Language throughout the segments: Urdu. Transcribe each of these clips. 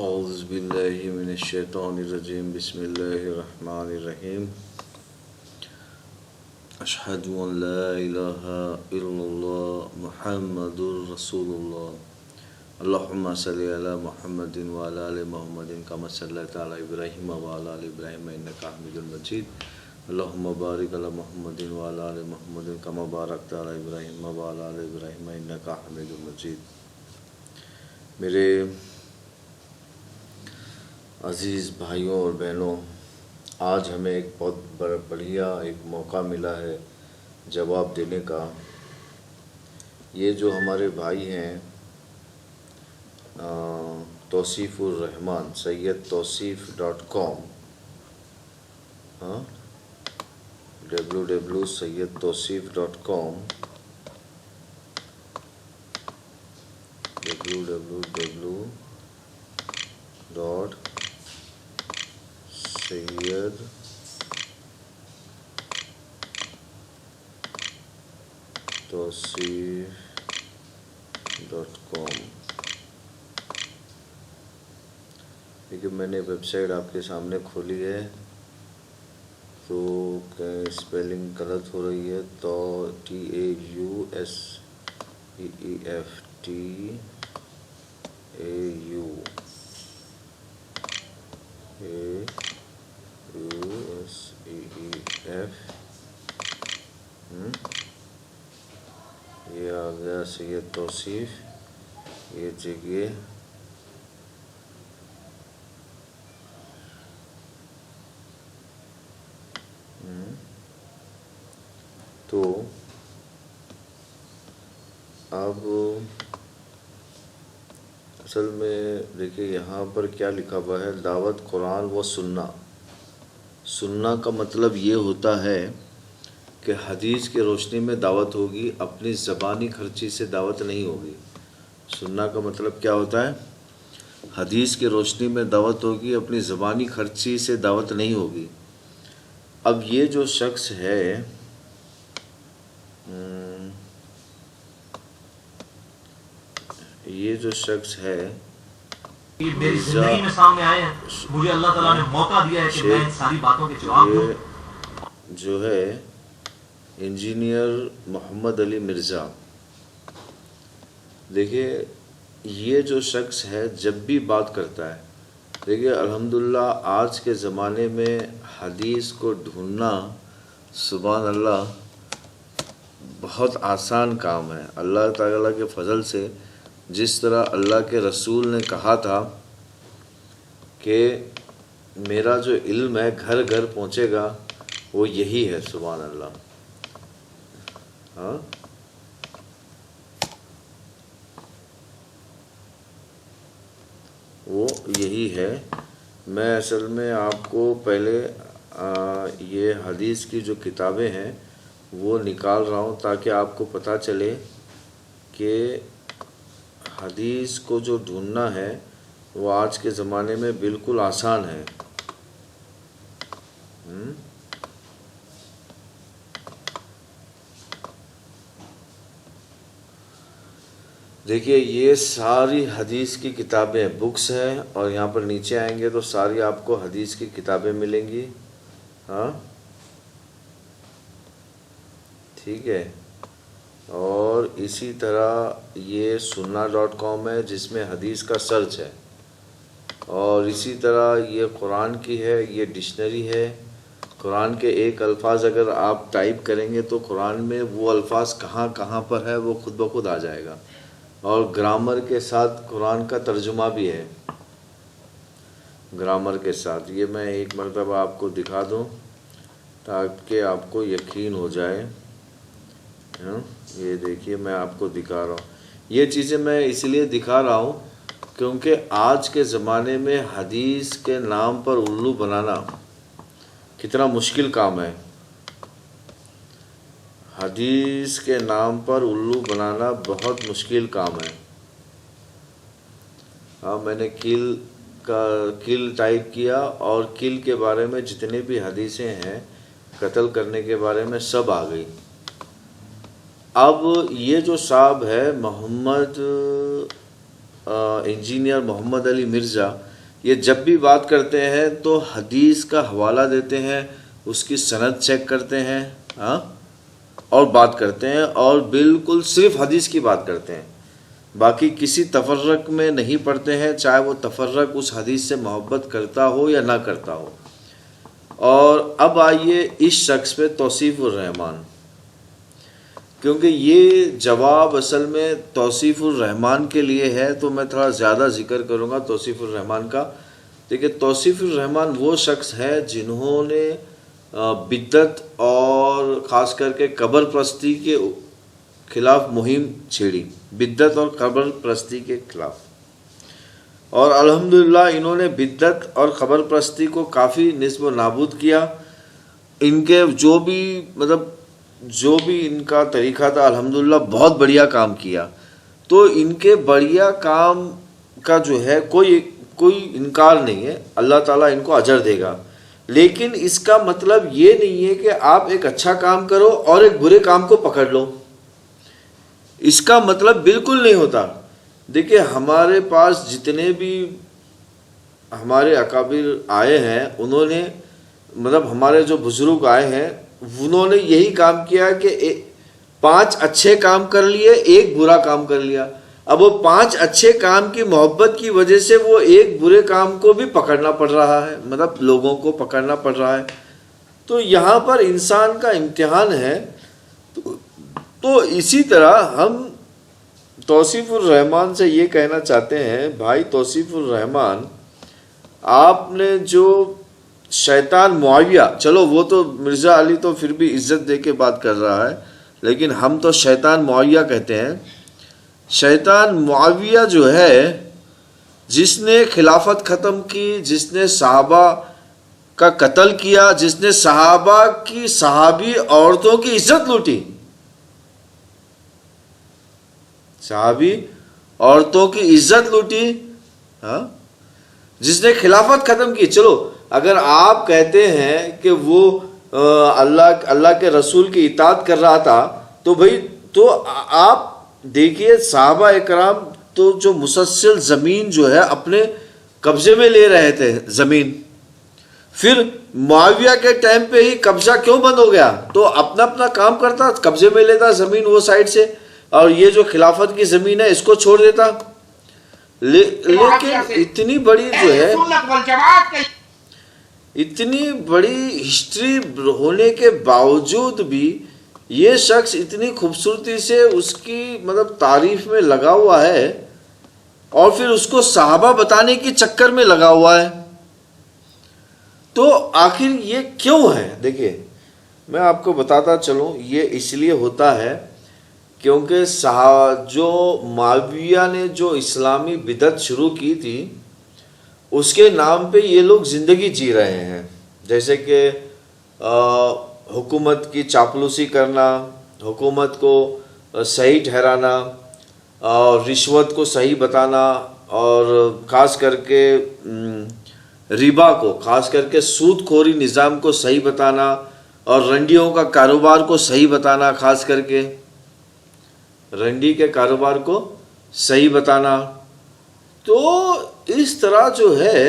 اعوذ باللہ من الشیطان الرجیم بسم اللہ الرحمن الرحیم اشہد ان لا الہ الا اللہ محمد رسول اللہ اللہم صلی علی محمد وعلی آل محمد کما صلیت علی ابراہیم وعلی آل ابراہیم انک حمید مجید اللہم بارک علی محمد وعلی آل محمد کما بارکت علی ابراہیم وعلی آل ابراہیم انک حمید مجید۔ میرے عزیز بھائیوں اور بہنوں، آج ہمیں ایک بہت بڑھیا ایک موقع ملا ہے جواب دینے کا۔ یہ جو ہمارے بھائی ہیں توصیف الرحمن SayyidTawseef.com www.SayyidTawseef.com www.SayyidTawseef.com۔ دیکھیے میں نے ویب سائٹ آپ کے سامنے کھولی ہے، تو اسپیلنگ غلط ہو رہی ہے، تو یہ آ گیا سید توصیف، یہ جگہ تو اب اصل میں دیکھیے یہاں پر کیا لکھا ہوا ہے، دعوت قرآن و سننا۔ سننا کا مطلب یہ ہوتا ہے کہ حدیث کی روشنی میں دعوت ہوگی، اپنی زبانی خرچی سے دعوت نہیں ہوگی۔ سننا کا مطلب کیا ہوتا ہے؟ حدیث کی روشنی میں دعوت ہوگی، اپنی زبانی خرچی سے دعوت نہیں ہوگی۔ اب یہ جو شخص ہے میری زندگی میں سامنے آئے ہیں، مجھے اللہ تعالیٰ نے موقع دیا ہے کہ میں ان ساری باتوں کے جواب دوں۔ جو ہے انجینئر محمد علی مرزا، دیکھیے یہ جو شخص ہے جب بھی بات کرتا ہے، دیکھیے الحمدللہ آج کے زمانے میں حدیث کو ڈھونڈنا سبحان اللہ بہت آسان کام ہے۔ اللہ تعالیٰ کے فضل سے جس طرح اللہ کے رسول نے کہا تھا کہ میرا جو علم ہے گھر گھر پہنچے گا، وہ یہی ہے سبحان اللہ۔ وہ یہی ہے۔ میں اصل میں آپ کو پہلے یہ حدیث کی جو کتابیں ہیں وہ نکال رہا ہوں تاکہ آپ کو پتہ چلے کہ حدیث کو جو ڈھونڈنا ہے وہ آج کے زمانے میں بالکل آسان ہے۔ دیکھیے یہ ساری حدیث کی کتابیں بکس ہیں، اور یہاں پر نیچے آئیں گے تو ساری آپ کو حدیث کی کتابیں ملیں گی۔ ٹھیک ہے، اور اسی طرح یہ sunna.com ہے جس میں حدیث کا سرچ ہے، اور اسی طرح یہ قرآن کی ہے، یہ ڈکشنری ہے۔ قرآن کے ایک الفاظ اگر آپ ٹائپ کریں گے تو قرآن میں وہ الفاظ کہاں کہاں پر ہے وہ خود بخود آ جائے گا، اور گرامر کے ساتھ قرآن کا ترجمہ بھی ہے، گرامر کے ساتھ۔ یہ میں ایک مرتبہ آپ کو دکھا دوں تاکہ آپ کو یقین ہو جائے۔ یہ دیکھیے میں آپ کو دکھا رہا ہوں، یہ چیزیں میں اس لیے دکھا رہا ہوں کیونکہ آج کے زمانے میں حدیث کے نام پر الو بنانا کتنا مشکل کام ہے۔ حدیث کے نام پر الو بنانا بہت مشکل کام ہے۔ میں نے کل ٹائپ کیا اور کل کے بارے میں جتنے بھی حدیثیں ہیں قتل کرنے کے بارے میں سب آ گئی۔ اب یہ جو صاحب ہے محمد انجینئر محمد علی مرزا یہ جب بھی بات کرتے ہیں تو حدیث کا حوالہ دیتے ہیں، اس کی سند چیک کرتے ہیں، ہاں، اور بات کرتے ہیں، اور بالکل صرف حدیث کی بات کرتے ہیں، باقی کسی تفرق میں نہیں پڑتے ہیں، چاہے وہ تفرق اس حدیث سے محبت کرتا ہو یا نہ کرتا ہو۔ اور اب آئیے اس شخص پہ توصیف الرحمن، کیونکہ یہ جواب اصل میں توصیف الرحمن کے لیے ہے، تو میں تھوڑا زیادہ ذکر کروں گا توصیف الرحمن کا۔ دیکھیے توصیف الرحمن وہ شخص ہے جنہوں نے بدعت اور خاص کر کے قبر پرستی کے خلاف مہم چھیڑی، بدعت اور قبر پرستی کے خلاف، اور الحمدللہ انہوں نے بدعت اور قبر پرستی کو کافی نصب و نابود کیا۔ ان کے جو بھی ان کا طریقہ تھا الحمدللہ بہت بڑھیا کام کیا۔ تو ان کے بڑھیا کام کا جو ہے کوئی انکار نہیں ہے، اللہ تعالیٰ ان کو اجر دے گا، لیکن اس کا مطلب یہ نہیں ہے کہ آپ ایک اچھا کام کرو اور ایک برے کام کو پکڑ لو، اس کا مطلب بالکل نہیں ہوتا۔ دیکھیں ہمارے پاس جتنے بھی ہمارے اکابر آئے ہیں، انہوں نے ہمارے جو بزرگ آئے ہیں انہوں نے یہی کام کیا کہ 5 اچھے کام کر لیے، ایک برا کام کر لیا۔ اب وہ 5 اچھے کام کی محبت کی وجہ سے وہ ایک برے کام کو بھی پکڑنا پڑ رہا ہے، لوگوں کو پکڑنا پڑ رہا ہے۔ تو یہاں پر انسان کا امتحان ہے۔ تو اسی طرح ہم توصیف الرحمن سے یہ کہنا چاہتے ہیں، بھائی توصیف الرحمن آپ نے جو شیطان معاویہ، چلو وہ تو مرزا علی تو پھر بھی عزت دے کے بات کر رہا ہے، لیکن ہم تو شیطان معاویہ کہتے ہیں۔ شیطان معاویہ جو ہے جس نے خلافت ختم کی، جس نے صحابہ کا قتل کیا، جس نے صحابی عورتوں کی عزت لوٹی، صحابی عورتوں کی عزت لوٹی، ہاں، جس نے خلافت ختم کی۔ چلو اگر آپ کہتے ہیں کہ وہ اللہ کے رسول کی اطاعت کر رہا تھا، تو بھائی تو آپ دیکھیے صحابہ اکرام تو جو مسلسل زمین جو ہے اپنے قبضے میں لے رہے تھے زمین، پھر معاویہ کے ٹائم پہ ہی قبضہ کیوں بند ہو گیا؟ تو اپنا کام کرتا، قبضے میں لیتا زمین وہ سائڈ سے، اور یہ جو خلافت کی زمین ہے اس کو چھوڑ دیتا۔ لیکن اتنی بڑی جو ہے اتنی بڑی ہسٹری ہونے کے باوجود بھی یہ شخص اتنی خوبصورتی سے اس کی تعریف میں لگا ہوا ہے، اور پھر اس کو صحابہ بتانے کے چکر میں لگا ہوا ہے۔ تو آخر یہ کیوں ہے؟ دیکھیے میں آپ کو بتاتا چلوں، یہ اس لیے ہوتا ہے کیونکہ جو معاویہ نے جو اسلامی بدعت شروع کی تھی اس کے نام پہ یہ لوگ زندگی جی رہے ہیں، جیسے کہ حکومت کی چاپلوسی کرنا، حکومت کو صحیح ٹھہرانا، اور رشوت کو صحیح بتانا، اور خاص کر کے ربا کو، خاص کر کے سود خوری نظام کو صحیح بتانا، اور رنڈیوں کا کاروبار کو صحیح بتانا، خاص کر کے رنڈی کے کاروبار کو صحیح بتانا۔ تو اس طرح جو ہے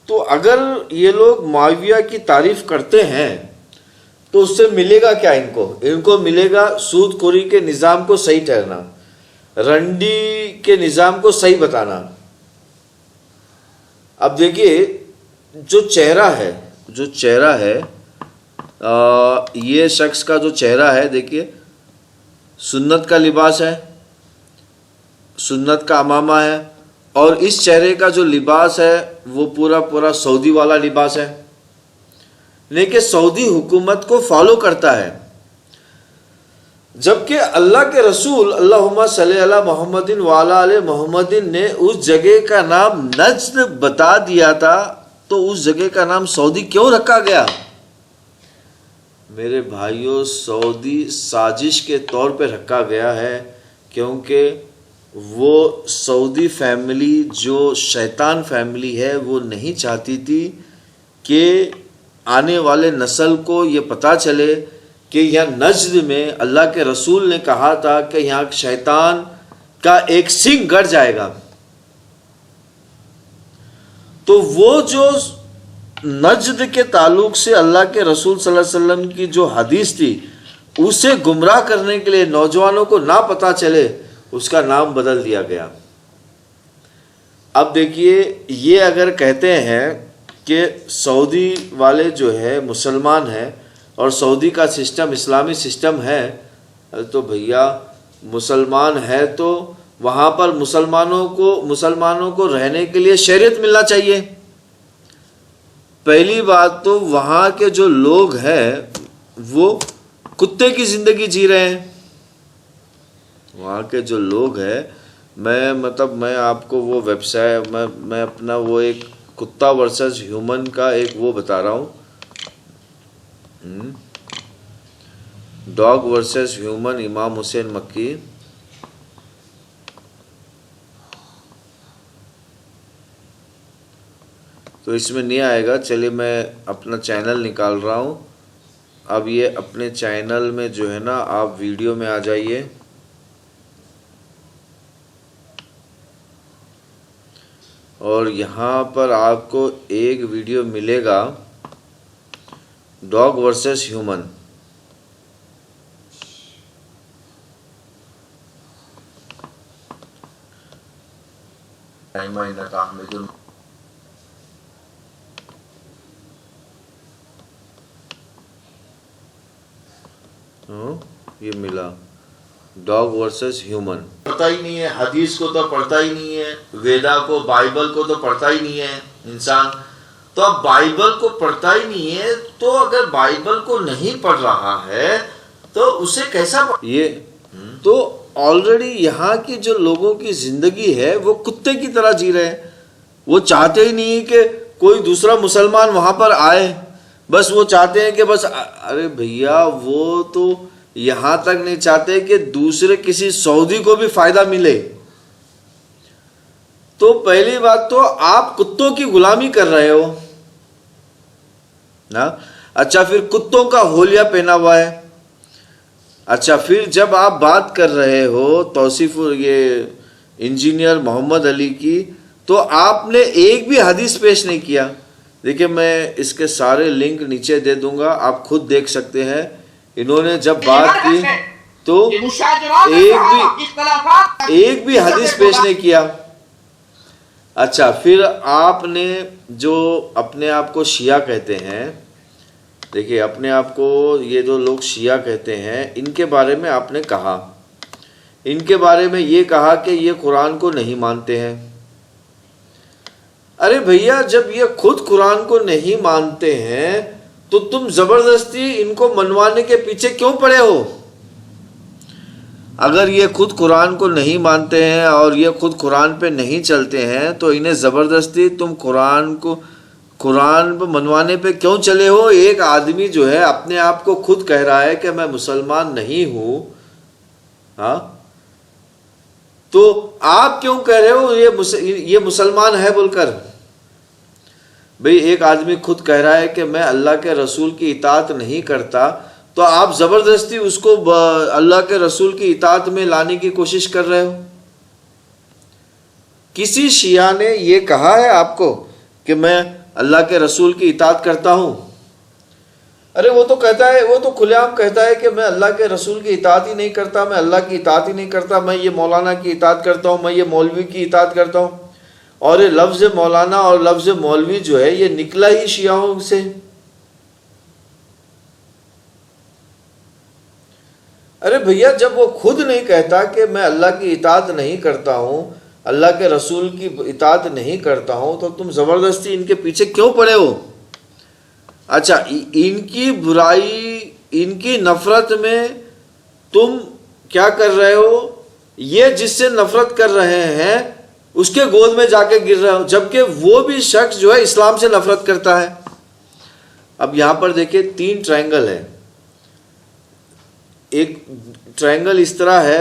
تو اگر یہ لوگ معاویہ کی تعریف کرتے ہیں تو اس سے ملے گا کیا؟ ان کو ملے گا سود خوری کے نظام کو صحیح ٹھہرنا، رنڈی کے نظام کو صحیح بتانا۔ اب دیکھیے جو چہرہ ہے یہ شخص کا جو چہرہ ہے، دیکھیے سنت کا لباس ہے، سنت کا امامہ ہے، اور اس چہرے کا جو لباس ہے وہ پورا سعودی والا لباس ہے، لیکن سعودی حکومت کو فالو کرتا ہے، جبکہ اللہ کے رسول اللہم صلی علی محمد وعلی آل محمد نے اس جگہ کا نام نجد بتا دیا تھا، تو اس جگہ کا نام سعودی کیوں رکھا گیا؟ میرے بھائیوں، سعودی سازش کے طور پہ رکھا گیا ہے، کیونکہ وہ سعودی فیملی جو شیطان فیملی ہے وہ نہیں چاہتی تھی کہ آنے والے نسل کو یہ پتہ چلے کہ یہاں نجد میں اللہ کے رسول نے کہا تھا کہ یہاں شیطان کا ایک سنگ گڑ جائے گا. تو وہ جو نجد کے تعلق سے اللہ کے رسول صلی اللہ علیہ وسلم کی جو حدیث تھی اسے گمراہ کرنے کے لیے نوجوانوں کو نہ پتہ چلے اس کا نام بدل دیا گیا. اب دیکھیے یہ اگر کہتے ہیں کہ سعودی والے جو ہے مسلمان ہیں اور سعودی کا سسٹم اسلامی سسٹم ہے تو بھیا مسلمان ہے تو وہاں پر مسلمانوں کو رہنے کے لیے شریعت ملنا چاہیے. پہلی بات تو وہاں کے جو لوگ ہیں وہ کتے کی زندگی جی رہے ہیں. وہاں کے جو لوگ ہیں میں آپ کو وہ ویب سائٹ میں اپنا وہ ایک کتا ورسز ہیومن کا ایک وہ بتا رہا ہوں. ڈاگ ورسز ہیومن امام حسین مکی. تو اس میں نہیں آئے گا. چلیے میں اپنا چینل نکال رہا ہوں. اب یہ اپنے چینل میں جو ہے نا آپ ویڈیو میں آ جائیے. اور یہاں پر آپ کو ایک ویڈیو ملے گا ڈاگ ورسز ہیومن. یہ ملا ڈاگ ورسز ہیومن. پڑھتا ہی نہیں ہے حدیث کو، تو پڑھتا ہی نہیں ہے ویدا کو، بائبل کو تو پڑھتا ہی نہیں ہے انسان. تو اب بائبل کو پڑھتا ہی نہیں ہے تو اگر بائبل کو نہیں پڑھ رہا ہے تو اسے کیسا یہ تو آلریڈی یہاں کی جو لوگوں کی زندگی ہے وہ کتے کی طرح جی رہے ہیں. وہ چاہتے ہی نہیں کہ کوئی دوسرا مسلمان وہاں پر آئے. بس وہ چاہتے ہیں کہ بس ارے بھیا وہ تو یہاں تک نہیں چاہتے کہ دوسرے کسی سعودی کو بھی فائدہ ملے. تو پہلی بات تو آپ کتوں کی غلامی کر رہے ہو نا. اچھا پھر کتوں کا ہولیا پہنا ہوا ہے. اچھا پھر جب آپ بات کر رہے ہو توصیف یہ انجینئر محمد علی کی تو آپ نے ایک بھی حدیث پیش نہیں کیا. دیکھیں میں اس کے سارے لنک نیچے دے دوں گا، آپ خود دیکھ سکتے ہیں. انہوں نے جب بات کی تو ایک بھی حدیث پیش نہیں کیا. اچھا پھر آپ نے جو اپنے آپ کو شیعہ کہتے ہیں، دیکھیے اپنے آپ کو یہ جو لوگ شیعہ کہتے ہیں ان کے بارے میں آپ نے کہا، ان کے بارے میں یہ کہا کہ یہ قرآن کو نہیں مانتے ہیں. ارے بھیا جب یہ خود قرآن کو نہیں مانتے ہیں تو تم زبردستی ان کو منوانے کے پیچھے کیوں پڑے ہو؟ اگر یہ خود قرآن کو نہیں مانتے ہیں اور یہ خود قرآن پہ نہیں چلتے ہیں تو انہیں زبردستی تم قرآن پہ منوانے پہ کیوں چلے ہو؟ ایک آدمی جو ہے اپنے آپ کو خود کہہ رہا ہے کہ میں مسلمان نہیں ہوں، ہاں تو آپ کیوں کہہ رہے ہو یہ مسلمان ہے بول کر؟ بھئی ایک آدمی خود کہہ رہا ہے کہ میں اللہ کے رسول کی اطاعت نہیں کرتا تو آپ زبردستی اس کو اللہ کے رسول کی اطاعت میں لانے کی کوشش کر رہے ہو. کسی شیعہ نے یہ کہا ہے آپ کو کہ میں اللہ کے رسول کی اطاعت کرتا ہوں؟ ارے وہ تو کہتا ہے، وہ تو کھلے عام کہتا ہے کہ میں اللہ کے رسول کی اطاعت ہی نہیں کرتا، میں اللہ کی اطاعت ہی نہیں کرتا، میں یہ مولانا کی اطاعت کرتا ہوں، میں یہ مولوی کی اطاعت کرتا ہوں. اور یہ لفظ مولانا اور لفظ مولوی جو ہے یہ نکلا ہی شیعوں سے. ارے بھیا جب وہ خود نہیں کہتا کہ میں اللہ کی اطاعت نہیں کرتا ہوں، اللہ کے رسول کی اطاعت نہیں کرتا ہوں، تو تم زبردستی ان کے پیچھے کیوں پڑے ہو؟ اچھا ان کی برائی، ان کی نفرت میں تم کیا کر رہے ہو؟ یہ جس سے نفرت کر رہے ہیں اس کے گود میں جا کے گر رہے ہو، جبکہ وہ بھی شخص جو ہے اسلام سے نفرت کرتا ہے. اب یہاں پر دیکھیں 3 ٹرائنگل ہے. ایک ٹرائنگل اس طرح ہے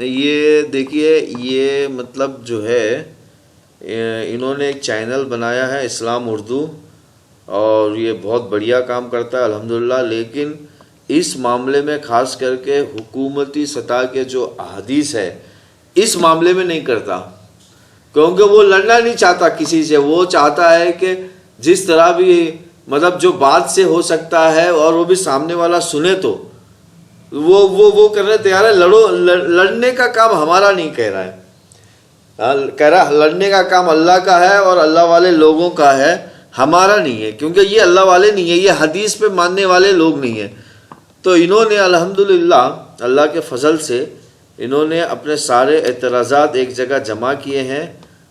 یہ دیکھیے، یہ مطلب جو ہے انہوں نے ایک چینل بنایا ہے اسلام اردو، اور یہ بہت بڑھیا کام کرتا ہے الحمدللہ، لیکن اس معاملے میں خاص کر کے حکومتی سطح کے جو احادیث ہے اس معاملے میں نہیں کرتا، کیونکہ وہ لڑنا نہیں چاہتا کسی سے. وہ چاہتا ہے کہ جس طرح بھی مطلب جو بات سے ہو سکتا ہے اور وہ بھی سامنے والا سنے تو وہ کرنے تیار ہے. لڑنے کا کام ہمارا نہیں کہہ رہا ہے، کہہ رہا لڑنے کا کام اللہ کا ہے اور اللہ والے لوگوں کا ہے، ہمارا نہیں ہے، کیونکہ یہ اللہ والے نہیں ہے، یہ حدیث پہ ماننے والے لوگ نہیں ہیں. تو انہوں نے الحمدللہ اللہ کے فضل سے انہوں نے اپنے سارے اعتراضات ایک جگہ جمع کیے ہیں،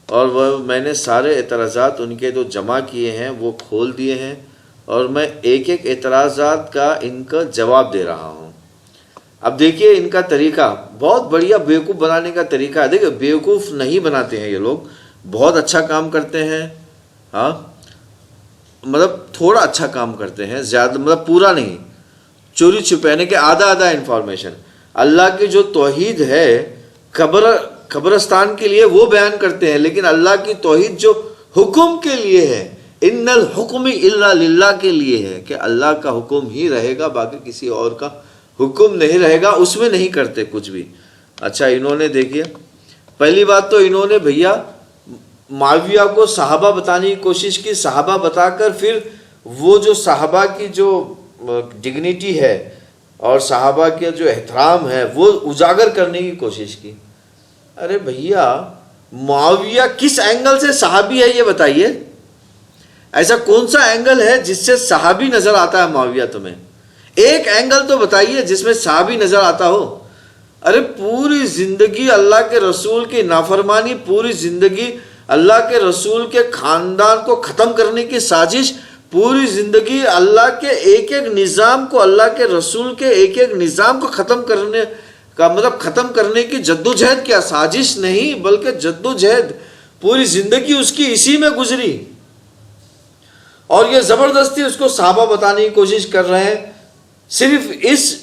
اور وہ میں نے سارے اعتراضات ان کے جو جمع کیے ہیں وہ کھول دیے ہیں، اور میں ایک ایک اعتراضات کا ان کا جواب دے رہا ہوں. اب دیکھیے ان کا طریقہ بہت بڑھیا بیوقوف بنانے کا طریقہ ہے. دیکھیے بیوقوف نہیں بناتے ہیں یہ لوگ، بہت اچھا کام کرتے ہیں. ہاں مطلب تھوڑا اچھا کام کرتے ہیں، زیادہ مطلب پورا نہیں، چوری چھپانے کے آدھا انفارمیشن. اللہ کی جو توحید ہے قبرستان کے لیے وہ بیان کرتے ہیں، لیکن اللہ کی توحید جو حکم کے لیے ہے، ان الحکم الا للہ کے لیے ہے کہ اللہ کا حکم ہی رہے گا، باقی کسی اور کا حکم نہیں رہے گا، اس میں نہیں کرتے کچھ بھی. اچھا انہوں نے دیکھیے پہلی بات تو انہوں نے بھیا معاویہ کو صحابہ بتانے کی کوشش کی، صحابہ بتا کر پھر وہ جو صحابہ کی جو ڈگنیٹی ہے اور صحابہ کے جو احترام ہے وہ اجاگر کرنے کی کوشش کی. ارے بھیا معاویہ کس اینگل سے صحابی ہے یہ بتائیے؟ ایسا کون سا اینگل ہے جس سے صحابی نظر آتا ہے معاویہ تمہیں؟ ایک اینگل تو بتائیے جس میں صحابی نظر آتا ہو. ارے پوری زندگی اللہ کے رسول کی نافرمانی، پوری زندگی اللہ کے رسول کے خاندان کو ختم کرنے کی سازش، پوری زندگی اللہ کے ایک ایک نظام کو، اللہ کے رسول کے ایک ایک نظام کو ختم کرنے کا مطلب ختم کرنے کی جدوجہد، کیا سازش نہیں بلکہ جدوجہد، پوری زندگی اس کی اسی میں گزری، اور یہ زبردستی اس کو صحابہ بتانے کی کوشش کر رہے ہیں. صرف اس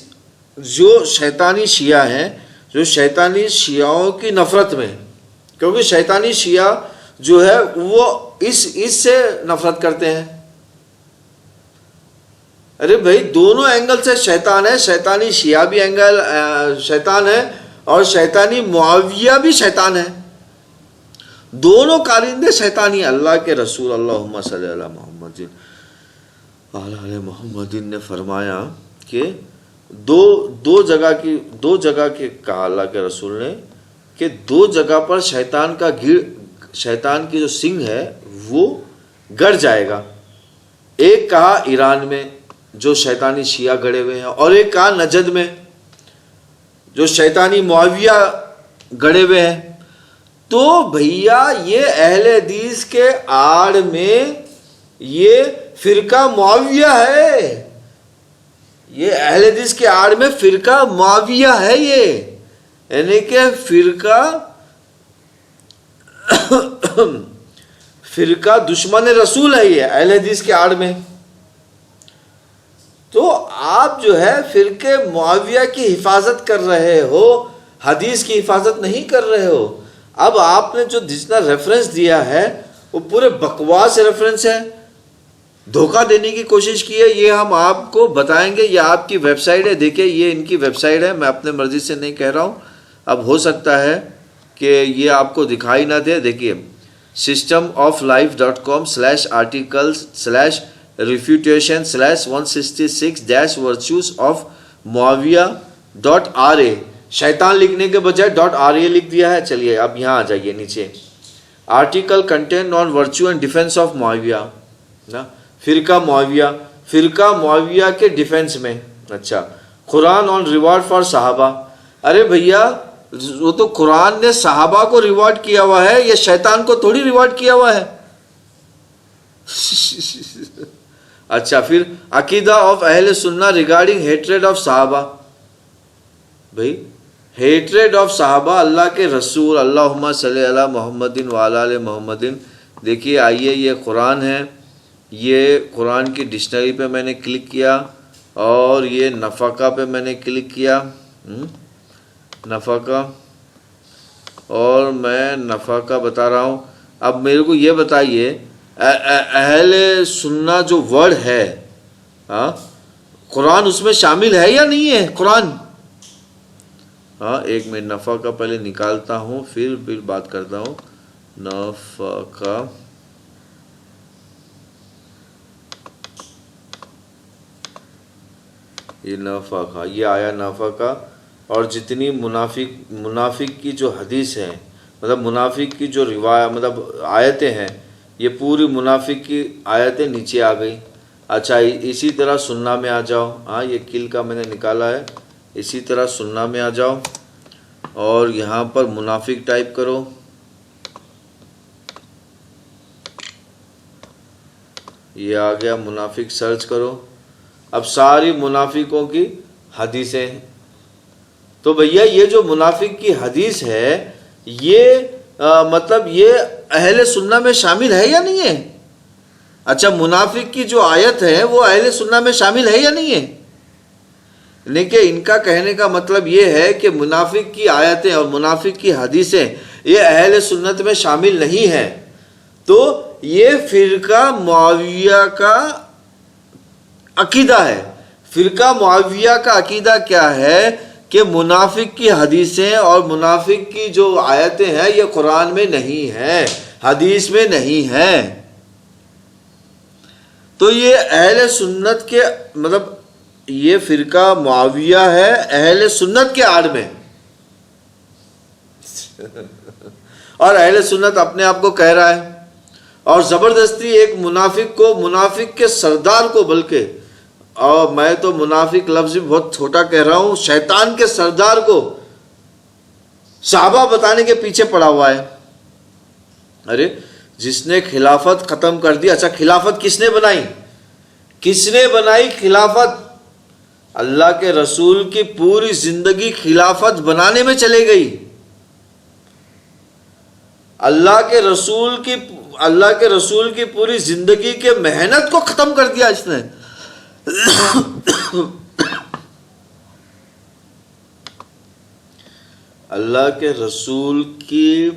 جو شیطانی شیعہ ہیں، جو شیطانی شیعوں کی نفرت میں، کیونکہ شیطانی شیعہ جو ہے وہ اس سے نفرت کرتے ہیں. ارے بھائی دونوں اینگل سے شیطان ہے، شیطانی شیعہ بھی اینگل شیطان ہے اور شیطانی معاویہ بھی شیطان ہے، دونوں کارندے شیطانی. اللہ کے رسول اللہم صلی علی محمد علی محمد نے فرمایا کہ دو جگہ کے کہا اللہ کے رسول نے کہ دو جگہ پر شیطان کی جو سنگ ہے وہ گڑ جائے گا. ایک کہا ایران میں جو شیطانی شیعہ گڑے ہوئے ہیں، اور ایک کہا نجد میں جو شیطانی معاویہ گڑے ہوئے ہیں. تو بھیا یہ اہل حدیث کے آڑ میں یہ فرقہ معاویہ ہے، یہ اہل حدیث کے آڑ میں فرقہ معاویہ ہے، یہ یعنی کہ فرقہ دشمن رسول ہے یہ اہل حدیث کے آڑ میں. تو آپ جو ہے فرقے معاویہ کی حفاظت کر رہے ہو، حدیث کی حفاظت نہیں کر رہے ہو. اب آپ نے جو جتنا ریفرنس دیا ہے وہ پورے بکواس ریفرنس ہے، دھوکہ دینے کی کوشش کی ہے. یہ ہم آپ کو بتائیں گے، یہ آپ کی ویب سائٹ ہے، دیکھیں یہ ان کی ویب سائٹ ہے، میں اپنے مرضی سے نہیں کہہ رہا ہوں. اب ہو سکتا ہے کہ یہ آپ کو دکھائی نہ دے. دیکھیے systemoflife.com/articles/166-virtues-of-Muawiyah.ra، شیطان لکھنے کے بجائے .ra لکھ دیا ہے. چلیے اب یہاں آ جائیے نیچے، article content on virtue and defence of Muawiya, فرقہ معاویہ کے ڈیفینس میں. اچھا قرآن آن ریوارڈ فار صحابہ. ارے بھیا وہ تو قرآن نے صحابہ کو ریوارڈ کیا ہوا ہے، یہ شیطان کو تھوڑی ریوارڈ کیا ہوا ہے. اچھا پھر عقیدہ آف اہل سنہ ریگارڈنگ ہیٹریڈ آف صحابہ. بھائی ہیٹریڈ آف صحابہ اللہ کے رسول اللہم صلی علی محمد وعلی آل محمد. دیکھیے آئیے یہ قرآن ہے، یہ قرآن کی ڈکشنری پہ میں نے کلک کیا اور یہ نفقہ پہ میں نے کلک کیا. نفقہ اور میں نفع کا بتا رہا ہوں. اب میرے کو یہ بتائیے اہل سنہ جو ورڈ ہے قرآن اس میں شامل ہے یا نہیں ہے قرآن؟ ایک منٹ نفع کا پہلے نکالتا ہوں پھر بات کرتا ہوں. نفع کا یہ نفع کا یہ آیا نفع کا. اور جتنی منافق کی جو حدیث ہے مطلب منافق کی جو روایت مطلب آیتیں ہیں یہ پوری منافق کی آیتیں نیچے آ گئی. اچھا اسی طرح سننا میں آ جاؤ. یہ کل کا میں نے نکالا ہے. اسی طرح سننا میں آ جاؤ اور یہاں پر منافق ٹائپ کرو. یہ آ گیا منافق سرچ کرو. اب ساری منافقوں کی حدیثیں. تو بھیا یہ جو منافق کی حدیث ہے یہ مطلب یہ اہل سنہ میں شامل ہے یا نہیں ہے؟ اچھا منافق کی جو آیت ہے وہ اہل سنہ میں شامل ہے یا نہیں ہے؟ لیکن ان کا کہنے کا مطلب یہ ہے کہ منافق کی آیتیں اور منافق کی حدیثیں یہ اہل سنت میں شامل نہیں ہیں. تو یہ فرقہ معاویہ کا عقیدہ ہے. فرقہ معاویہ کا عقیدہ کیا ہے کہ منافق کی حدیثیں اور منافق کی جو آیتیں ہیں یہ قرآن میں نہیں ہیں حدیث میں نہیں ہیں. تو یہ اہل سنت کے مطلب یہ فرقہ معاویہ ہے اہل سنت کے آڑ میں. اور اہل سنت اپنے آپ کو کہہ رہا ہے اور زبردستی ایک منافق کو منافق کے سردار کو بلکہ اور میں تو منافق لفظ بھی بہت چھوٹا کہہ رہا ہوں شیطان کے سردار کو صحابہ بتانے کے پیچھے پڑا ہوا ہے. ارے جس نے خلافت ختم کر دی. اچھا خلافت کس نے بنائی؟ کس نے بنائی خلافت؟ اللہ کے رسول کی پوری زندگی خلافت بنانے میں چلے گئی. اللہ کے رسول کی پوری زندگی کے محنت کو ختم کر دیا اس نے. اللہ کے رسول کی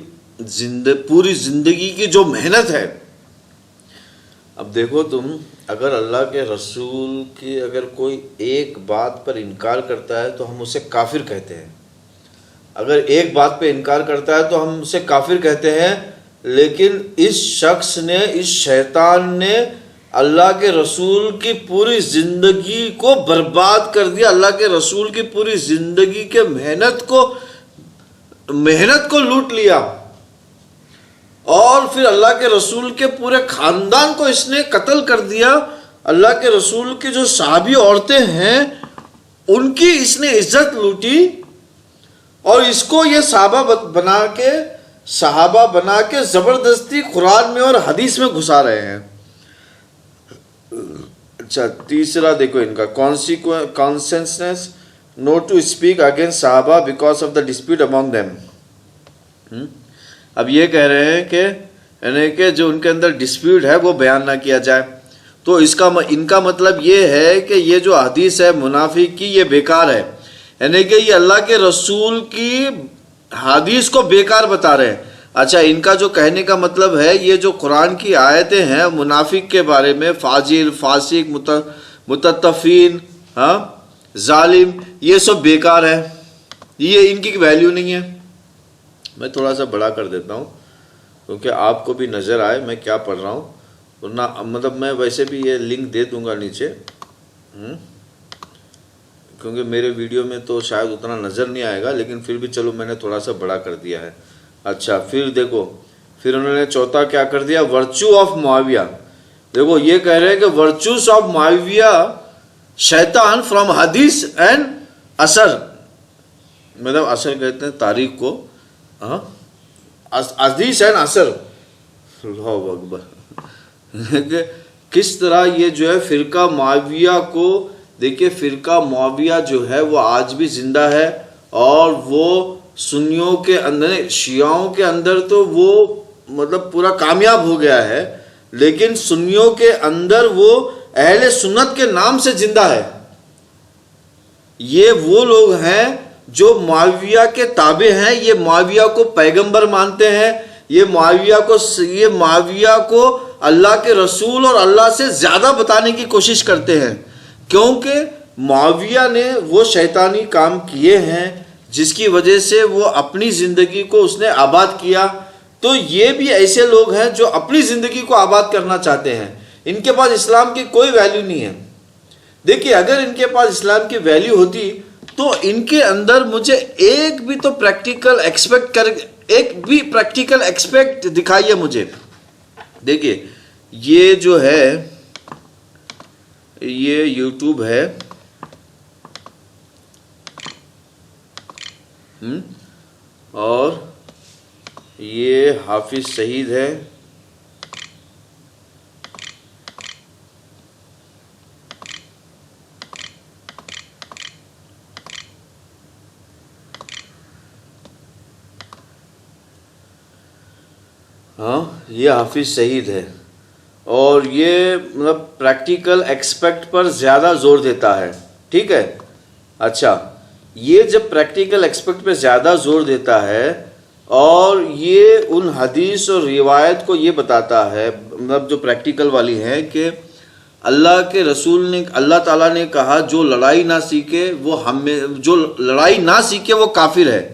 پوری زندگی کی جو محنت ہے. اب دیکھو تم اگر اللہ کے رسول کی اگر کوئی ایک بات پر انکار کرتا ہے تو ہم اسے کافر کہتے ہیں. اگر ایک بات پہ انکار کرتا ہے تو ہم اسے کافر کہتے ہیں. لیکن اس شخص نے اس شیطان نے اللہ کے رسول کی پوری زندگی کو برباد کر دیا. اللہ کے رسول کی پوری زندگی کے محنت کو لوٹ لیا اور پھر اللہ کے رسول کے پورے خاندان کو اس نے قتل کر دیا. اللہ کے رسول کی جو صحابی عورتیں ہیں ان کی اس نے عزت لوٹی اور اس کو یہ صحابہ بنا کے زبردستی قرآن میں اور حدیث میں گھسا رہے ہیں. اچھا تیسرا دیکھو ان کا کانسنسنس نوٹ ٹو اسپیک اگینسٹ صحابہ because of the dispute among them. اب یہ کہہ رہے ہیں کہ یعنی کہ جو ان کے اندر ڈسپیوٹ ہے وہ بیان نہ کیا جائے. تو ان کا مطلب یہ ہے کہ یہ جو حدیث ہے منافق کی یہ بیکار ہے. یعنی کہ یہ اللہ کے رسول کی حدیث کو بیکار بتا رہے ہیں. اچھا ان کا جو کہنے کا مطلب ہے یہ جو قرآن کی آیتیں ہیں منافق کے بارے میں فاجر فاسق متطفین ظالم یہ سب بیکار ہے یہ ان کی ویلیو نہیں ہے. میں تھوڑا سا بڑا کر دیتا ہوں کیونکہ آپ کو بھی نظر آئے میں کیا پڑھ رہا ہوں. ورنہ مطلب میں ویسے بھی یہ لنک دے دوں گا نیچے کیونکہ میرے ویڈیو میں تو شاید اتنا نظر نہیں آئے گا لیکن پھر بھی چلو میں نے تھوڑا سا بڑا کر دیا ہے. اچھا پھر دیکھو پھر انہوں نے چوتھا کیا کر دیا ورچو آف معاویہ. دیکھو یہ کہہ رہے ہیں کہ ورچوز آف معاویہ شیطان فرام حدیث اینڈ اثر مطلب اثر کہتے ہیں تاریخ کو حدیث اینڈ اثر. اللہ اکبر کس طرح یہ جو ہے فرقہ معاویہ کو دیکھیے فرقہ معاویہ جو ہے وہ آج بھی زندہ ہے اور وہ سنیوں کے اندر شیعوں کے اندر تو وہ مطلب پورا کامیاب ہو گیا ہے لیکن سنیوں کے اندر وہ اہل سنت کے نام سے زندہ ہے. یہ وہ لوگ ہیں جو معاویہ کے تابع ہیں، یہ معاویہ کو پیغمبر مانتے ہیں، یہ معاویہ کو اللہ کے رسول اور اللہ سے زیادہ بتانے کی کوشش کرتے ہیں، کیونکہ معاویہ نے وہ شیطانی کام کیے ہیں جس کی وجہ سے وہ اپنی زندگی کو اس نے آباد کیا۔ تو یہ بھی ایسے لوگ ہیں جو اپنی زندگی کو آباد کرنا چاہتے ہیں، ان کے پاس اسلام کی کوئی ویلیو نہیں ہے۔ دیکھیے اگر ان کے پاس اسلام کی ویلیو ہوتی تو ان کے اندر مجھے ایک بھی پریکٹیکل ایکسپیکٹ دکھائیے مجھے۔ دیکھیے یہ جو ہے یہ یوٹیوب ہے، اور یہ حافظ سعید ہے، ہاں یہ حافظ سعید ہے، اور یہ مطلب پریکٹیکل ایکسپیکٹ پر زیادہ زور دیتا ہے، ٹھیک ہے۔ اچھا، یہ جب پریکٹیکل ایکسپیکٹ پہ زیادہ زور دیتا ہے اور یہ ان حدیث اور روایت کو یہ بتاتا ہے، مطلب جو پریکٹیکل والی ہے، کہ اللہ کے رسول نے، اللہ تعالیٰ نے کہا جو لڑائی نہ سیکھے وہ کافر ہے۔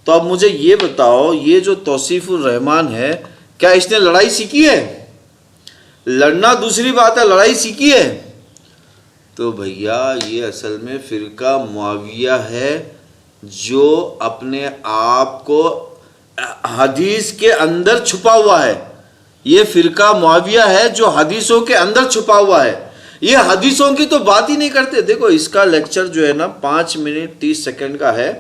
تو اب مجھے یہ بتاؤ، یہ جو توصیف الرحمن ہے، کیا اس نے لڑائی سیکھی ہے؟ لڑنا دوسری بات ہے، لڑائی سیکھی ہے؟ تو بھیا یہ اصل میں فرقہ معاویہ ہے جو اپنے آپ کو حدیث کے اندر چھپا ہوا ہے۔ یہ فرقہ معاویہ ہے جو حدیثوں کے اندر چھپا ہوا ہے، یہ حدیثوں کی تو بات ہی نہیں کرتے۔ دیکھو اس کا لیکچر جو ہے نا 5 منٹ 30 سیکنڈ کا ہے،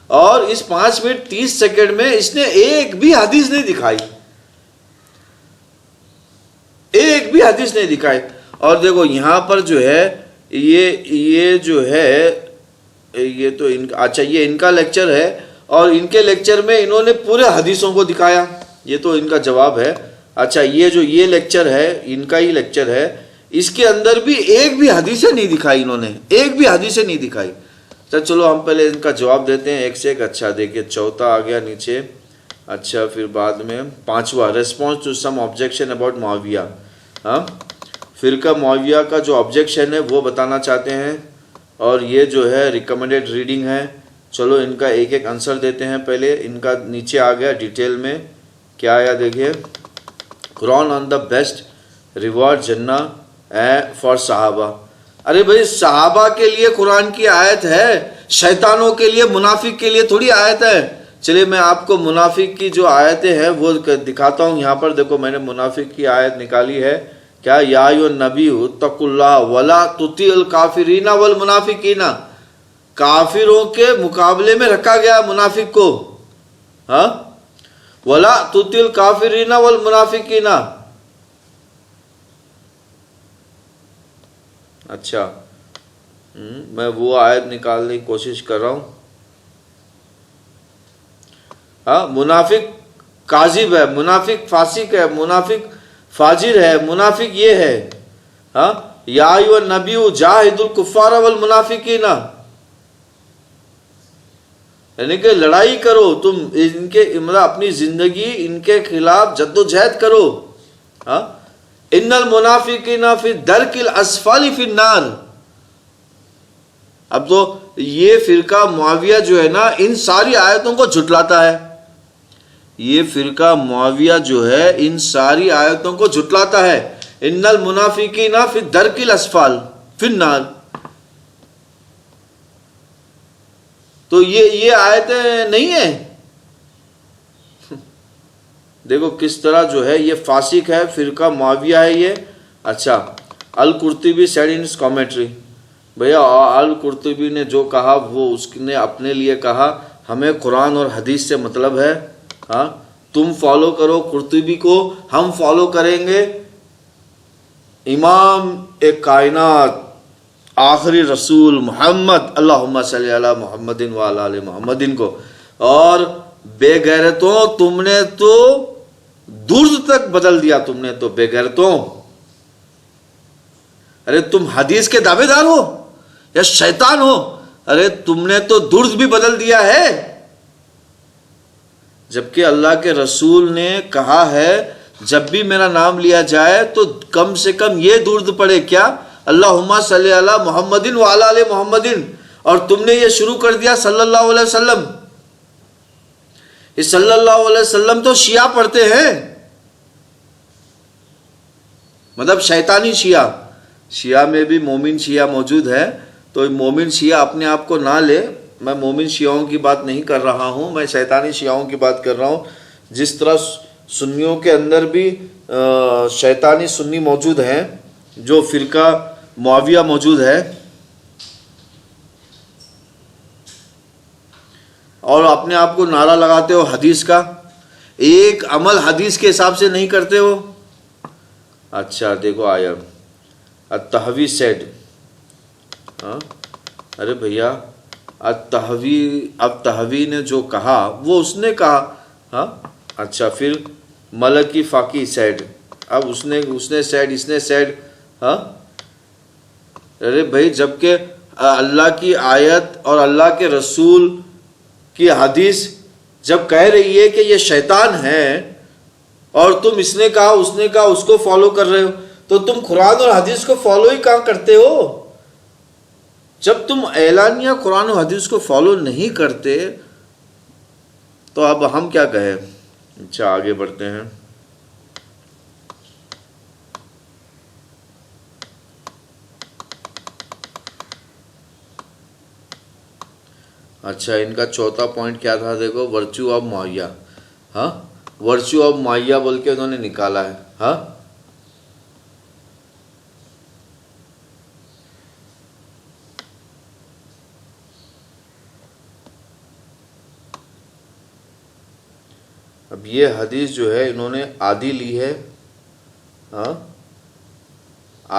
اور اس 5 منٹ 30 سیکنڈ میں اس نے ایک بھی حدیث نہیں دکھائی، ایک بھی حدیث نہیں دکھائی۔ اور دیکھو یہاں پر جو ہے یہ جو ہے یہ تو اچھا یہ ان کا لیکچر ہے، اور ان کے لیکچر میں انہوں نے پورے حدیثوں کو دکھایا، یہ تو ان کا جواب ہے۔ اچھا یہ لیکچر ہے، ان کا ہی لیکچر ہے، اس کے اندر بھی ایک بھی حدیثیں نہیں دکھائی، انہوں نے ایک بھی حدیثیں نہیں دکھائی۔ چلو ہم پہلے ان کا جواب دیتے ہیں ایک سے ایک۔ اچھا دیکھیے چوتھا آ گیا نیچے، اچھا پھر بعد میں 5واں، response to some objection about Muawiya. ہاں فرقہ معاویہ کا جو آبجیکشن ہے وہ بتانا چاہتے ہیں، اور یہ جو ہے ریکمنڈیڈ ریڈنگ ہے۔ چلو ان کا ایک ایک آنسر دیتے ہیں۔ پہلے ان کا نیچے آ گیا ڈیٹیل میں کیا آیا، دیکھیے قرآن آن دا بیسٹ ریوارڈ جنہ فار صحابہ۔ ارے بھائی صحابہ کے لیے قرآن کی آیت ہے، شیطانوں کے لیے، منافق کے لیے تھوڑی آیت ہے۔ چلیے میں آپ کو منافق کی جو آیتیں ہیں وہ دکھاتا ہوں۔ یہاں پر دیکھو میں نے منافق کی آیت نکالی ہے، کیا یا ایھا النبی اتقوا اللہ ولا تطیعوا الکافرین والمنافقین، کافروں کے مقابلے میں رکھا گیا منافق کو، ہاں ولا تطیعوا الکافرین والمنافقین۔ اچھا میں وہ آیت نکالنے کی کوشش کر رہا ہوں۔ ہاں منافق کاذب ہے، منافق فاسق ہے، منافق فاجر ہے، منافق یہ ہے۔ ہاں یا ایھا النبی جاہد الکفار والمنافقین، یعنی کہ لڑائی کرو تم ان کے، مطلب اپنی زندگی ان کے خلاف جد و جہد کرو۔ ہاں ان المنافقین فی الدرک الاسفل فی النار۔ اب تو یہ فرقہ معاویہ جو ہے نا ان ساری آیتوں کو جھٹلاتا ہے، یہ فرقہ معاویہ جو ہے ان ساری آیتوں کو جھٹلاتا ہے۔ ان المنافقین فی الدرک الاسفل فی النار، تو یہ آیتیں نہیں ہیں۔ دیکھو کس طرح جو ہے یہ فاسق ہے، فرقہ معاویہ ہے یہ۔ اچھا القرطبی سیڈ ان کامنٹری، بھیا القرطبی نے جو کہا وہ اس نے اپنے لیے کہا، ہمیں قرآن اور حدیث سے مطلب ہے۔ ہاں تم فالو کرو قرطبی کو، ہم فالو کریں گے امام ایک کائنات آخری رسول محمد، اللہم صلی علی محمد وعلی آل محمد کو۔ اور بے غیرتوں تم نے تو دور تک بدل دیا، تم نے تو بے غیرتوں، ارے تم حدیث کے دعوے دار ہو یا شیطان ہو؟ ارے تم نے تو درد بھی بدل دیا ہے، جبکہ اللہ کے رسول نے کہا ہے جب بھی میرا نام لیا جائے تو کم سے کم یہ درد پڑے، کیا؟ اللہم صلی علی محمد وعلی آل محمد، اور تم نے یہ شروع کر دیا صلی اللہ علیہ وسلم۔ یہ صلی اللہ علیہ وسلم تو شیعہ پڑھتے ہیں، مطلب شیطانی شیعہ۔ شیعہ میں بھی مومن شیعہ موجود ہے، تو مومن شیعہ اپنے آپ کو نہ لے، میں مومن شیعوں کی بات نہیں کر رہا ہوں، میں شیطانی شیعوں کی بات کر رہا ہوں۔ جس طرح سنیوں کے اندر بھی شیطانی سنی موجود ہیں، جو فرقہ معاویہ موجود ہے، اور اپنے آپ کو نعرہ لگاتے ہو حدیث کا، ایک عمل حدیث کے حساب سے نہیں کرتے ہو۔ اچھا دیکھو آیا التحوی سیڈ، ارے بھیا التحوی نے جو کہا وہ اس نے کہا، ہاں اچھا پھر ملکی فاقی سیڈ، اب اس نے سیڈ، اس نے سیڈ، ہاں ارے بھائی جبکہ اللہ کی آیت اور اللہ کے رسول کی حدیث جب کہہ رہی ہے کہ یہ شیطان ہے، اور تم اس نے کہا اس نے کہا اس کو فالو کر رہے ہو، تو تم قرآن اور حدیث کو فالو ہی کہاں کرتے ہو؟ جب تم اعلانیہ قرآن و حدیث کو فالو نہیں کرتے تو اب ہم کیا کہیں؟ اچھا آگے بڑھتے ہیں۔ اچھا ان کا چوتھا پوائنٹ کیا تھا؟ دیکھو ورچو آف معاویہ، ہاں ورچو آف معاویہ بول کے انہوں نے نکالا ہے، ہاں اب یہ حدیث جو ہے انہوں نے آدھی لی ہے، ہاں